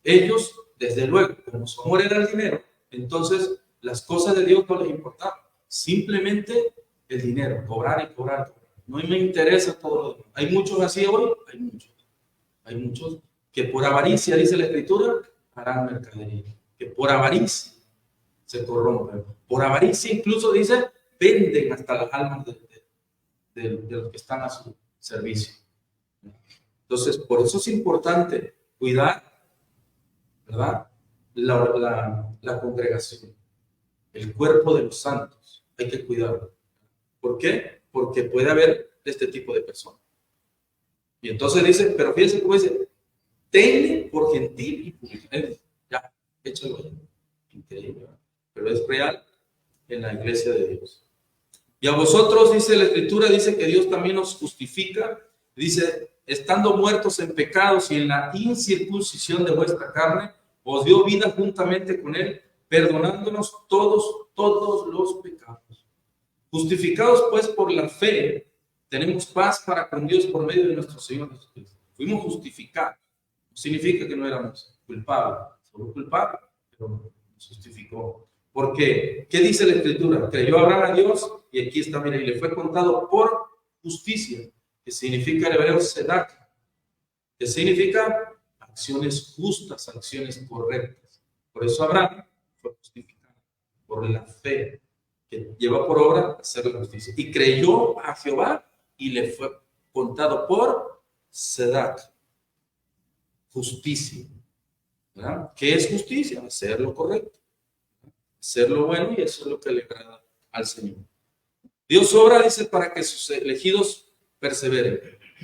ellos, desde luego, como su amor era el dinero, entonces las cosas de Dios no les importaban. Simplemente el dinero, cobrar y cobrar. No me interesa todo lo demás. ¿Hay muchos así hoy? Hay muchos. Hay muchos que por avaricia, dice la Escritura, harán mercadería. Que por avaricia se corrompen. Por avaricia incluso dice, venden hasta las almas de los que están a su servicio. Entonces, por eso es importante cuidar, ¿verdad? La congregación, el cuerpo de los santos. Hay que cuidarlo. ¿Por qué? Porque puede haber este tipo de personas. Y entonces dice, pero fíjense cómo dice, tenle por gentil y publicano. Ya, échalo ahí. Increíble, ¿verdad? Pero es real en la iglesia de Dios. Y a vosotros, dice la Escritura, dice que Dios también nos justifica, dice, estando muertos en pecados y en la incircuncisión de vuestra carne, os dio vida juntamente con Él, perdonándonos todos los pecados. Justificados pues por la fe, tenemos paz para con Dios por medio de nuestro Señor Jesucristo. Fuimos justificados. No significa que no éramos culpables, solo culpables, pero nos justificó. Porque, ¿qué dice la Escritura? Creyó Abraham a Dios, y aquí está, mira, y le fue contado por justicia, que significa en hebreo sedak, que significa acciones justas, acciones correctas. Por eso Abraham fue justificado, por la fe, que lleva por obra hacer la justicia. Y creyó a Jehová, y le fue contado por sedak, justicia. ¿Verdad? ¿Qué es justicia? Hacer lo correcto, hacer lo bueno, y eso es lo que le agrada al Señor. Dios obra, dice, para que sus elegidos perseveren.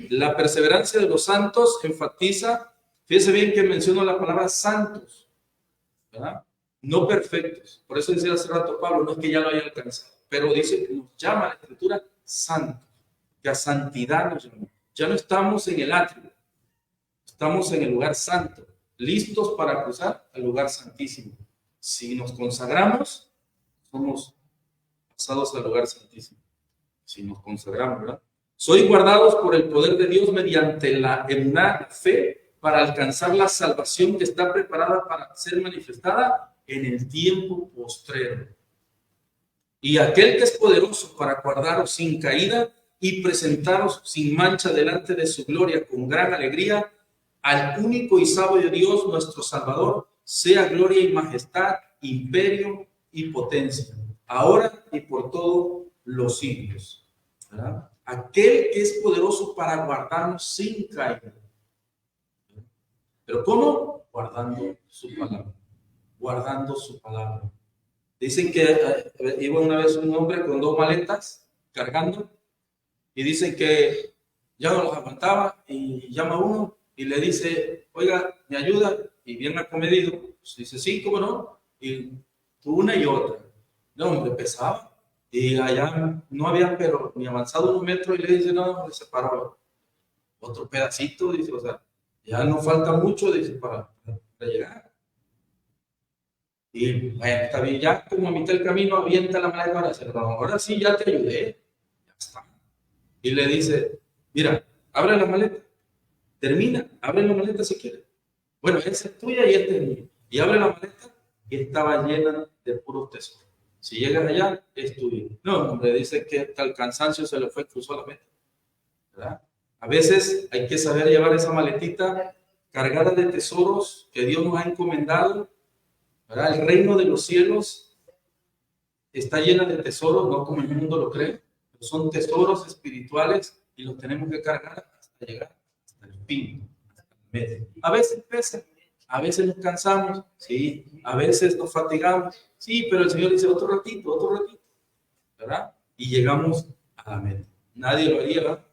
La perseverancia de los santos enfatiza, fíjese bien que menciono la palabra santos, ¿verdad? No perfectos. Por eso decía hace rato Pablo, no es que ya lo haya alcanzado, pero dice que nos llama la Escritura santos, que a santidad nos llama. Ya no estamos en el atrio, estamos en el lugar santo, listos para cruzar al lugar santísimo. Si nos consagramos, somos pasados al lugar santísimo. Si nos consagramos, ¿verdad? Soy guardados por el poder de Dios mediante la emuná, fe, para alcanzar la salvación que está preparada para ser manifestada en el tiempo postrero. Y aquel que es poderoso para guardaros sin caída y presentaros sin mancha delante de su gloria con gran alegría, al único y sabio Dios, nuestro Salvador, sea gloria y majestad, imperio y potencia, ahora y por todos los siglos. ¿Verdad? Aquel que es poderoso para guardarnos sin caída. ¿Pero cómo? Guardando su palabra. Guardando su palabra. Dicen que iba una vez un hombre con 2 maletas cargando, y dicen que ya no las aguantaba, y llama a uno y le dice, oiga, ¿me ayuda? Y bien acomedido, pues dice, sí, ¿cómo no? Y una y otra. No, hombre, pesaba. Y allá no había, pero ni avanzado 1 metro, y le dice, no, se separó otro pedacito, dice, o sea, ya no falta mucho, dice, para llegar. Y bueno, está bien, ya como a mitad del camino avienta la maleta, ahora dice, no, ahora sí ya te ayudé, ya está. Y le dice, mira, abre la maleta, termina, abre la maleta si quieres. Bueno, esa es tuya y esta es mía. Y abre la maleta y estaba llena de puros tesoros. Si llegas allá, es tuyo. No, hombre, dice que hasta el cansancio se le fue, cruzó la meta. ¿Verdad? A veces hay que saber llevar esa maletita cargada de tesoros que Dios nos ha encomendado. ¿Verdad? El reino de los cielos está llena de tesoros, no como el mundo lo cree, pero son tesoros espirituales, y los tenemos que cargar hasta llegar hasta el fin, hasta el medio. A veces pesa, a veces nos cansamos, sí, a veces nos fatigamos, sí, pero el Señor dice otro ratito, ¿verdad? Y llegamos a la meta. Nadie lo haría, ¿verdad?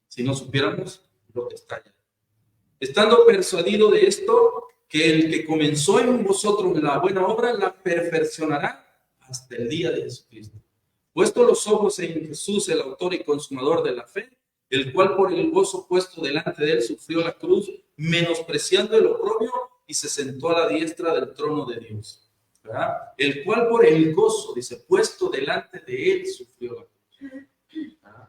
Si no supiéramos lo que está allá. Estando persuadido de esto, que el que comenzó en vosotros la buena obra la perfeccionará hasta el día de Jesucristo. Puesto los ojos en Jesús, el autor y consumador de la fe, el cual por el gozo puesto delante de él sufrió la cruz, menospreciando el oprobio, y se sentó a la diestra del trono de Dios. ¿Verdad? El cual por el gozo, dice, puesto delante de él sufrió la cruz. ¿Verdad?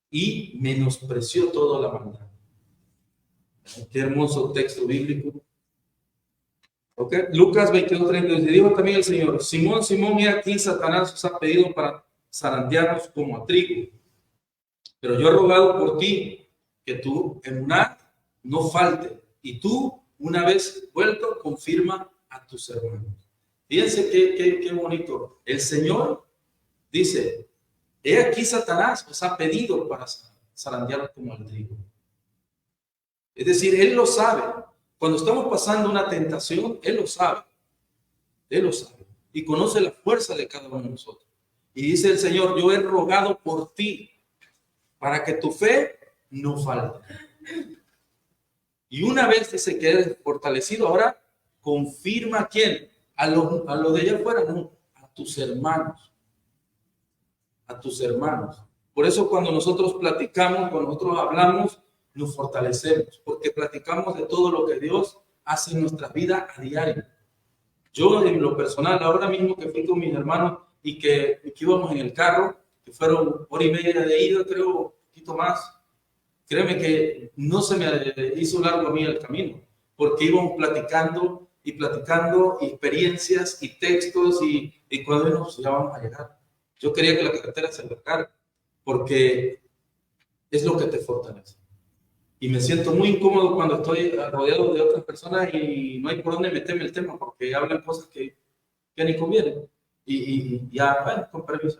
Y menospreció toda la maldad. Qué hermoso texto bíblico. Okay. Lucas 22:32. Dijo también el Señor, Simón, Simón, he aquí Satanás os ha pedido para zarandearnos como a trigo. Pero yo he rogado por ti que tu emuná no falte, y tú, una vez vuelto, confirma a tus hermanos. Fíjense qué bonito. El Señor dice, he aquí Satanás os ha pedido para zarandearnos como al trigo. Es decir, Él lo sabe. Cuando estamos pasando una tentación, Él lo sabe. Él lo sabe. Y conoce la fuerza de cada uno de nosotros. Y dice el Señor, yo he rogado por ti para que tu fe no falte. Y una vez que se quede fortalecido, ahora confirma a quién. A los de allá afuera, no. A tus hermanos. A tus hermanos. Por eso cuando nosotros platicamos, cuando nosotros hablamos, nos fortalecemos. Porque platicamos de todo lo que Dios hace en nuestra vida a diario. Yo en lo personal, ahora mismo que fui con mis hermanos y que íbamos en el carro, que fueron hora y media de ida, creo, un poquito más, créeme que no se me hizo largo a mí el camino, porque íbamos platicando y platicando experiencias y textos y cuando nos ya vamos a llegar. Yo quería que la carretera se alargara, porque es lo que te fortalece. Y me siento muy incómodo cuando estoy rodeado de otras personas y no hay por dónde meterme el tema, porque hablan cosas que ni convienen. Y ya, bueno, con permiso,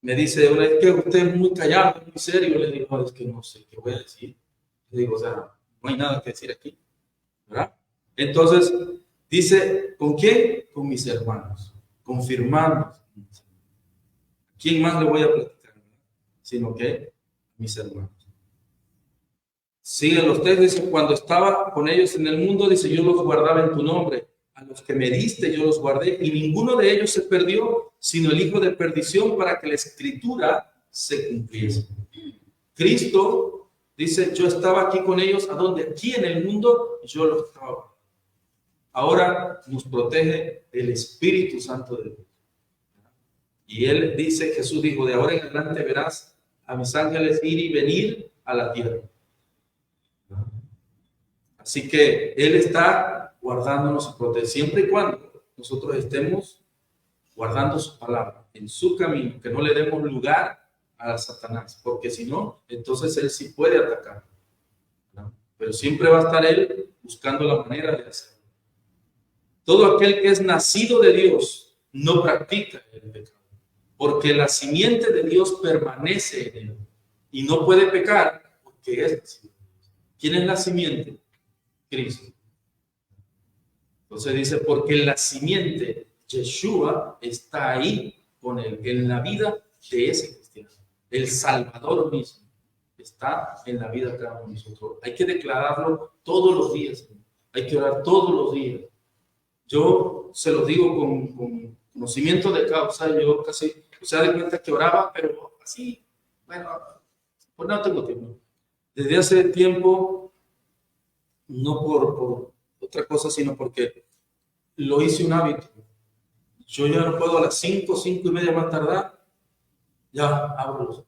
me dice, una vez que usted es muy callado, muy serio, le digo, es que no sé qué voy a decir. Le digo, o sea, no hay nada que decir aquí, ¿verdad? Entonces, dice, ¿con quién? Con mis hermanos, confirmando. ¿Quién más le voy a platicar? Sino que mis hermanos. Sigue los textos, dice, cuando estaba con ellos en el mundo, dice, yo los guardaba en tu nombre. A los que me diste yo los guardé y ninguno de ellos se perdió, sino el hijo de perdición para que la escritura se cumpliese. Cristo dice, yo estaba aquí con ellos, ¿a dónde? Aquí en el mundo yo los estaba. Ahora nos protege el Espíritu Santo de Dios. Y él dice, Jesús dijo, de ahora en adelante verás a mis ángeles ir y venir a la tierra. Así que Él está guardándonos y protegiendo siempre y cuando nosotros estemos guardando su palabra en su camino, que no le demos lugar a Satanás, porque si no, entonces Él sí puede atacar, ¿no? Pero siempre va a estar Él buscando la manera de hacerlo. Todo aquel que es nacido de Dios no practica el pecado, porque la simiente de Dios permanece en él y no puede pecar porque es nacido. ¿Quién es la simiente? Cristo. Entonces dice, porque la simiente, Yeshua, está ahí con él, en la vida de ese cristiano. El Salvador mismo está en la vida de cada uno de nosotros. Hay que declararlo todos los días. Hay que orar todos los días. Yo se lo digo con conocimiento de causa. Yo casi, o sea, de cuenta que oraba, pero así, bueno, pues no tengo tiempo. Desde hace tiempo, no por otra cosa, sino porque lo hice un hábito. Yo ya no puedo a las 5:30 más tardar, ya abro los ojos.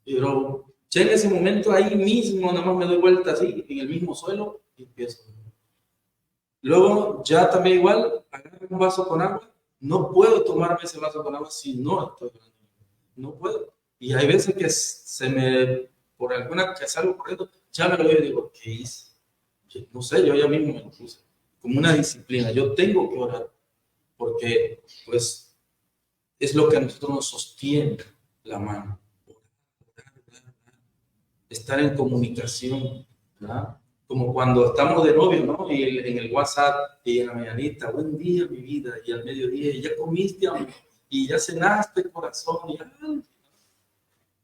Pero ya en ese momento ahí mismo, nada más me doy vuelta así, en el mismo suelo y empiezo. Luego ya también igual, agarro un vaso con agua. No puedo tomarme ese vaso con agua si no estoy orando. No puedo. Y hay veces que se me, por alguna que salgo corriendo, ya me lo veo y digo, ¿qué hice? No sé, yo ya mismo me lo puse como una disciplina. Yo tengo que orar porque, pues, es lo que a nosotros nos sostiene la mano. Estar en comunicación, ¿verdad? Como cuando estamos de novio, ¿no? Y en el WhatsApp, y en la mañanita, buen día, mi vida, y al mediodía, y ya comiste, amor, y ya cenaste, corazón, y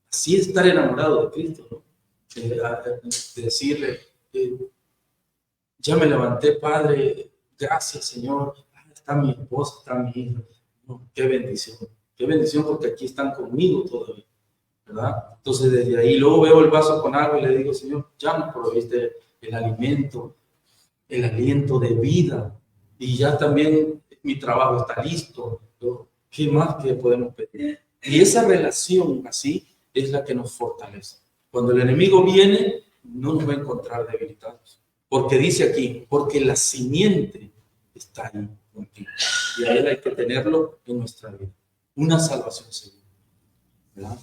así estar enamorado de Cristo, ¿no? Decirle, ya me levanté, Padre, gracias, Señor. Está mi esposa, está mi hija. No, qué bendición porque aquí están conmigo todavía, ¿verdad? Entonces desde ahí luego veo el vaso con agua y le digo, Señor, ya me proviste el alimento, el aliento de vida y ya también mi trabajo está listo. ¿Qué más que podemos pedir? Y esa relación así es la que nos fortalece. Cuando el enemigo viene, no nos va a encontrar debilitados. Porque dice aquí, porque la simiente está ahí contigo. Y a él hay que tenerlo en nuestra vida. Una salvación segura, ¿verdad?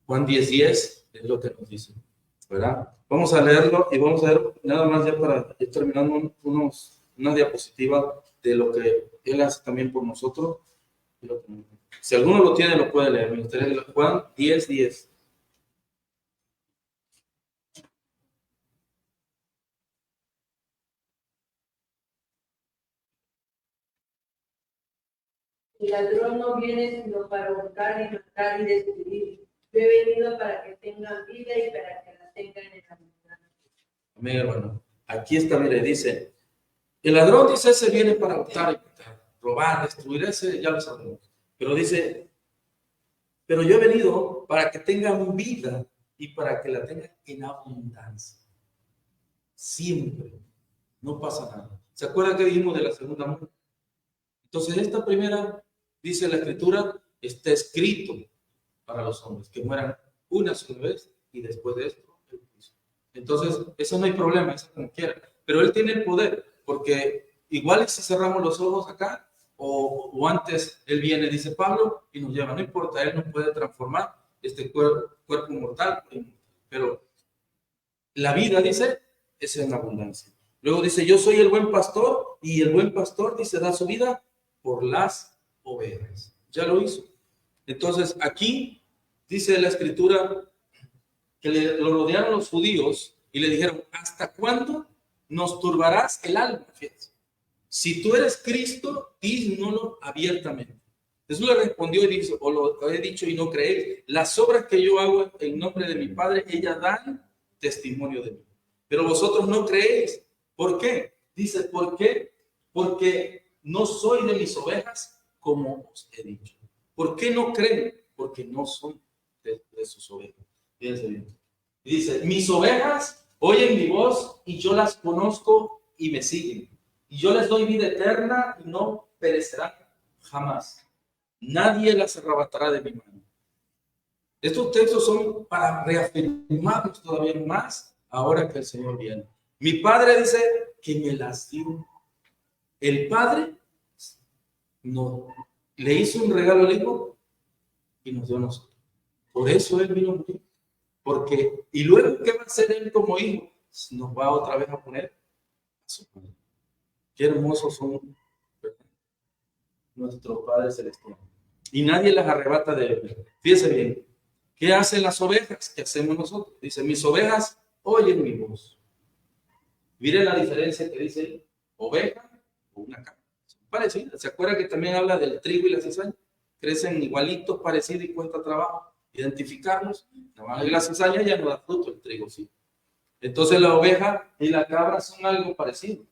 Juan 10:10 es lo que nos dice, ¿verdad? Vamos a leerlo y vamos a ver nada más ya para ir terminando una diapositiva de lo que él hace también por nosotros. Si alguno lo tiene, lo puede leer. Me gustaría leer Juan 10:10. El ladrón no viene sino para hurtar y matar y destruir. Yo he venido para que tengan vida y para que la tengan en abundancia. Amén, hermano. Aquí está, mire, dice, el ladrón dice, ese viene para hurtar y matar, robar, destruir, ese ya lo sabemos. Pero dice, pero yo he venido para que tengan vida y para que la tengan en abundancia. Siempre. No pasa nada. ¿Se acuerdan que dijimos de la segunda muerte? Entonces, esta primera, dice la Escritura, está escrito para los hombres, que mueran una sola vez y después de esto, el juicio. Entonces, eso no hay problema, eso como quiera. Pero Él tiene el poder, porque igual si cerramos los ojos acá, o antes Él viene, dice Pablo, y nos lleva, no importa, Él nos puede transformar este cuerpo mortal, pero la vida, dice, es en abundancia. Luego dice, yo soy el buen pastor, y el buen pastor, dice, da su vida por las ovejas. Ya lo hizo. Entonces, aquí dice la Escritura que lo rodearon los judíos y le dijeron, ¿hasta cuándo nos turbarás el alma? Fíjense. Si tú eres Cristo, dísnoslo abiertamente. Jesús le respondió y dice, o lo he dicho y no creéis, las obras que yo hago en nombre de mi Padre, ellas dan testimonio de mí. Pero vosotros no creéis. ¿Por qué? Dice, ¿por qué? Porque no soy de mis ovejas, como os he dicho. ¿Por qué no creen? Porque no son de sus ovejas. Fíjense bien. Y dice, mis ovejas oyen mi voz y yo las conozco y me siguen. Y yo les doy vida eterna y no perecerán jamás. Nadie las arrebatará de mi mano. Estos textos son para reafirmarnos todavía más ahora que el Señor viene. Mi Padre dice que me las dio. El Padre no, le hizo un regalo al Hijo y nos dio a nosotros. Por eso Él vino a morir. Porque, y luego, ¿qué va a hacer Él como Hijo? Nos va otra vez a poner a su Padre. Qué hermosos son, ¿verdad? Nuestro Padre Celestial. Y nadie las arrebata de Él. Fíjese bien. ¿Qué hacen las ovejas? ¿Qué hacemos nosotros? Dice, mis ovejas oyen mi voz. Miren la diferencia que dice oveja o una cabra. Son parecidas. ¿Se acuerda que también habla del trigo y la cizaña? Crecen igualitos, parecidos y cuesta trabajo identificarlos. Y la cizaña ya no da fruto, el trigo sí. Entonces la oveja y la cabra son algo parecido.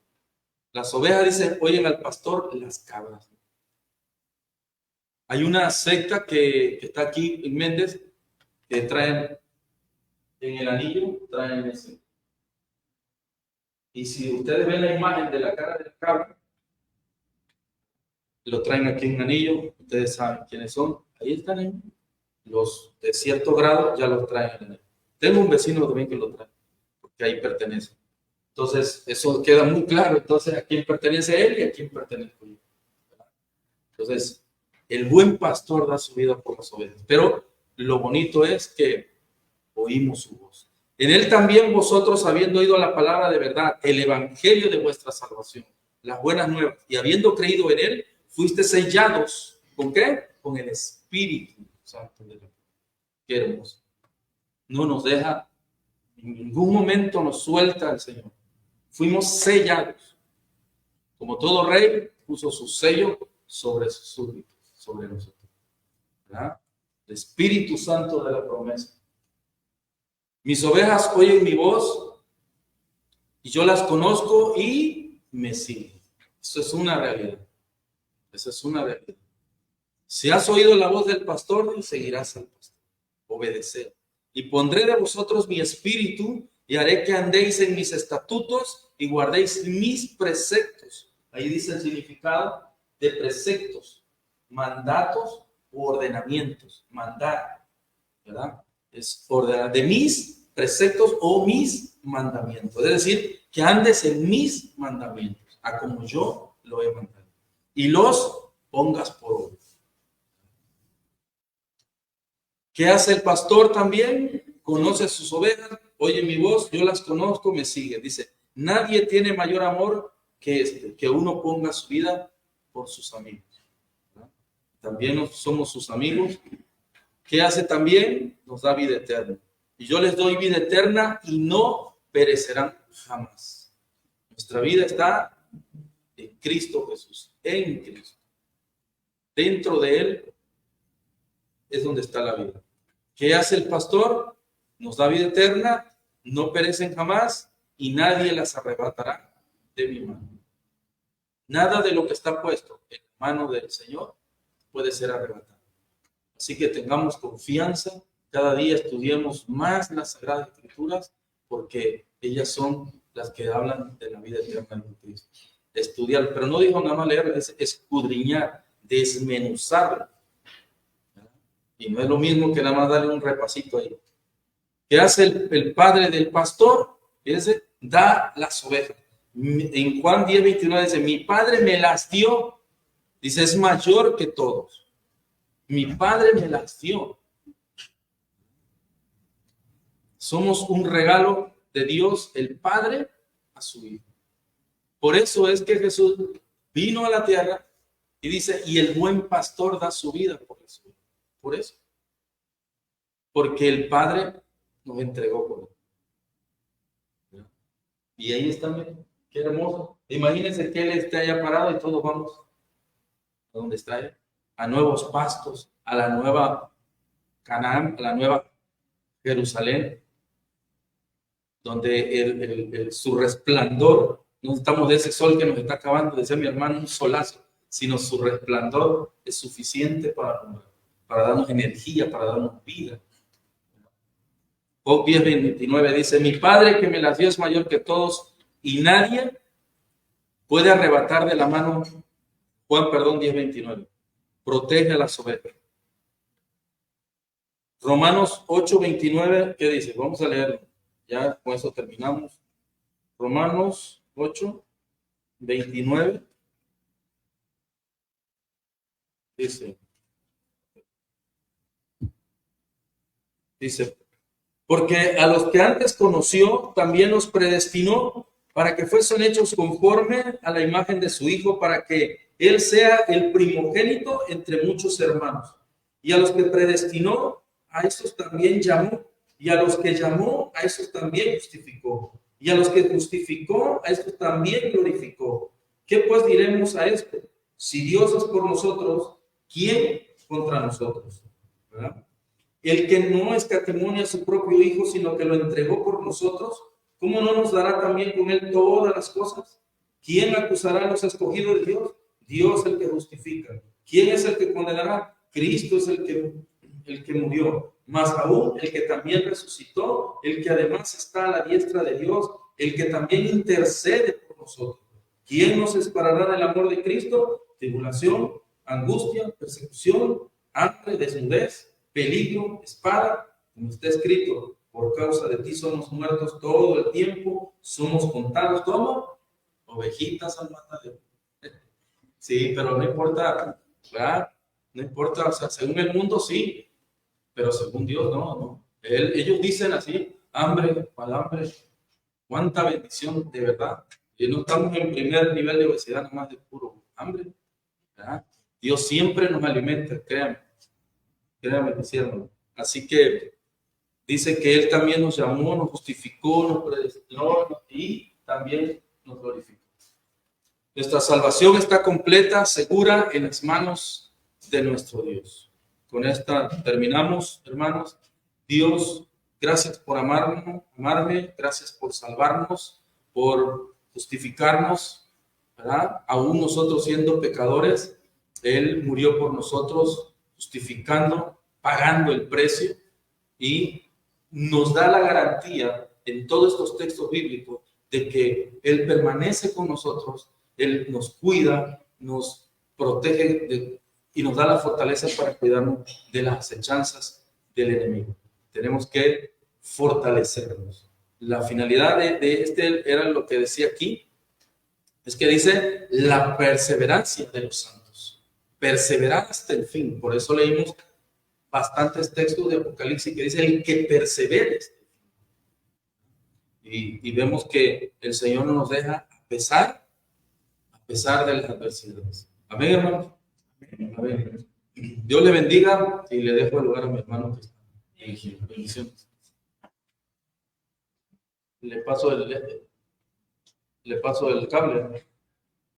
Las ovejas dicen, oyen al pastor, las cabras. Hay una secta que está aquí en Méndez, que traen en el anillo, traen ese. Y si ustedes ven la imagen de la cara del cabra, lo traen aquí en anillo, ustedes saben quiénes son. Ahí están los de cierto grado, ya los traen en anillo. Tengo un vecino también que lo trae, porque ahí pertenece. Entonces, eso queda muy claro. Entonces, a quién pertenece él y a quién pertenezco yo. Entonces, el buen pastor da su vida por las ovejas. Pero lo bonito es que oímos su voz. En él también vosotros, habiendo oído la palabra de verdad, el evangelio de vuestra salvación, las buenas nuevas, y habiendo creído en él, fuiste sellados. ¿Con qué? Con el Espíritu Santo de Dios. Qué hermoso. No nos deja, en ningún momento nos suelta el Señor. Fuimos sellados. Como todo rey, puso su sello sobre sus súbditos, sobre nosotros. ¿Verdad? El Espíritu Santo de la promesa. Mis ovejas oyen mi voz y yo las conozco y me siguen. Eso es una realidad. Esa es una realidad. Si has oído la voz del pastor, seguirás al pastor. Obedecer. Y pondré de vosotros mi espíritu y haré que andéis en mis estatutos y guardéis mis preceptos. Ahí dice el significado de preceptos, mandatos u ordenamientos. Mandar, ¿verdad? Es ordenar de mis preceptos o mis mandamientos. Es decir, que andes en mis mandamientos, a como yo lo he mandado. Y los pongas por obra. ¿Qué hace el pastor también? Conoce a sus ovejas, oye mi voz, yo las conozco, me sigue. Dice, nadie tiene mayor amor que este, que uno ponga su vida por sus amigos. ¿No? También somos sus amigos. ¿Qué hace también? Nos da vida eterna. Y yo les doy vida eterna y no perecerán jamás. Nuestra vida está en Cristo Jesús, en Cristo. dentro de él es donde está la vida. ¿Qué hace el pastor? Nos da vida eterna, no perecen jamás y nadie las arrebatará de mi mano. Nada de lo que está puesto en la mano del Señor puede ser arrebatado. Así que tengamos confianza, cada día estudiemos más las Sagradas Escrituras, porque ellas son las que hablan de la vida eterna en Cristo. Estudiar, pero no dijo nada más leer, es escudriñar, desmenuzarlo. Y no es lo mismo que nada más darle un repasito ahí. ¿Qué hace el padre del pastor? Fíjense, da las ovejas. En Juan 10:29 dice, mi padre me las dio. Dice, es mayor que todos. Mi padre me las dio. Somos un regalo de Dios, el Padre, a su Hijo. Por eso es que Jesús vino a la tierra y dice, y el buen pastor da su vida por eso. Por eso. Porque el Padre nos entregó por él. Y ahí está, miren, qué hermoso. Imagínense que Él esté allá parado y todos vamos a donde está Él, a nuevos pastos, a la nueva Canaán, a la nueva Jerusalén, donde su resplandor, no estamos de ese sol que nos está acabando, decía mi hermano, un solazo, sino su resplandor es suficiente para darnos energía, para darnos vida. Job 10:29 dice, mi Padre que me las dio es mayor que todos y nadie puede arrebatar de la mano. Juan 10:29, protege a las ovejas. Romanos 8:29, ¿qué dice? Vamos a leerlo. Ya con eso terminamos. Romanos 8:29 dice, porque a los que antes conoció, también los predestinó para que fuesen hechos conforme a la imagen de su Hijo, para que Él sea el primogénito entre muchos hermanos. Y a los que predestinó, a esos también llamó. Y a los que llamó, a esos también justificó. Y a los que justificó, a estos también glorificó. ¿Qué pues diremos a esto? Si Dios es por nosotros, ¿quién contra nosotros? ¿Verdad? El que no escatimó a su propio Hijo, sino que lo entregó por nosotros, ¿cómo no nos dará también con Él todas las cosas? ¿Quién acusará a los escogidos de Dios? Dios el que justifica. ¿Quién es el que condenará? Cristo es el que murió, más aún el que también resucitó, el que además está a la diestra de Dios, el que también intercede por nosotros. ¿Quién nos separará del amor de Cristo? Tribulación, angustia, persecución, hambre, desnudez, peligro, espada, como está escrito, por causa de ti somos muertos todo el tiempo, somos contados como ovejitas al matadero. Sí, pero no importa, ¿verdad? No importa, o sea, según el mundo sí, pero según Dios no. Ellos dicen así, hambre, hambre, cuánta bendición de verdad. Y no estamos en primer nivel de obesidad, nada más de puro hambre, ¿verdad? Dios siempre nos alimenta, créanme diciéndolo. Así que dice que Él también nos llamó, nos justificó, nos predestinó y también nos glorificó. Nuestra salvación está completa, segura en las manos de nuestro Dios. Con esta terminamos, hermanos. Dios, gracias por amarme, gracias por salvarnos, por justificarnos, ¿verdad? Aún nosotros siendo pecadores, Él murió por nosotros, justificando, pagando el precio, y nos da la garantía en todos estos textos bíblicos de que Él permanece con nosotros, Él nos cuida, nos protege y nos da la fortaleza para cuidarnos de las acechanzas del enemigo. Tenemos que fortalecernos. La finalidad de este era lo que decía aquí, es que dice la perseverancia de los santos. Perseverar hasta el fin. Por eso leímos bastantes textos de Apocalipsis que dice el que persevere. Y vemos que el Señor no nos deja a pesar de las adversidades. Amén, hermano. Amén. Dios le bendiga y le dejo el lugar a mi hermano que está en bendiciones. Le paso el cable.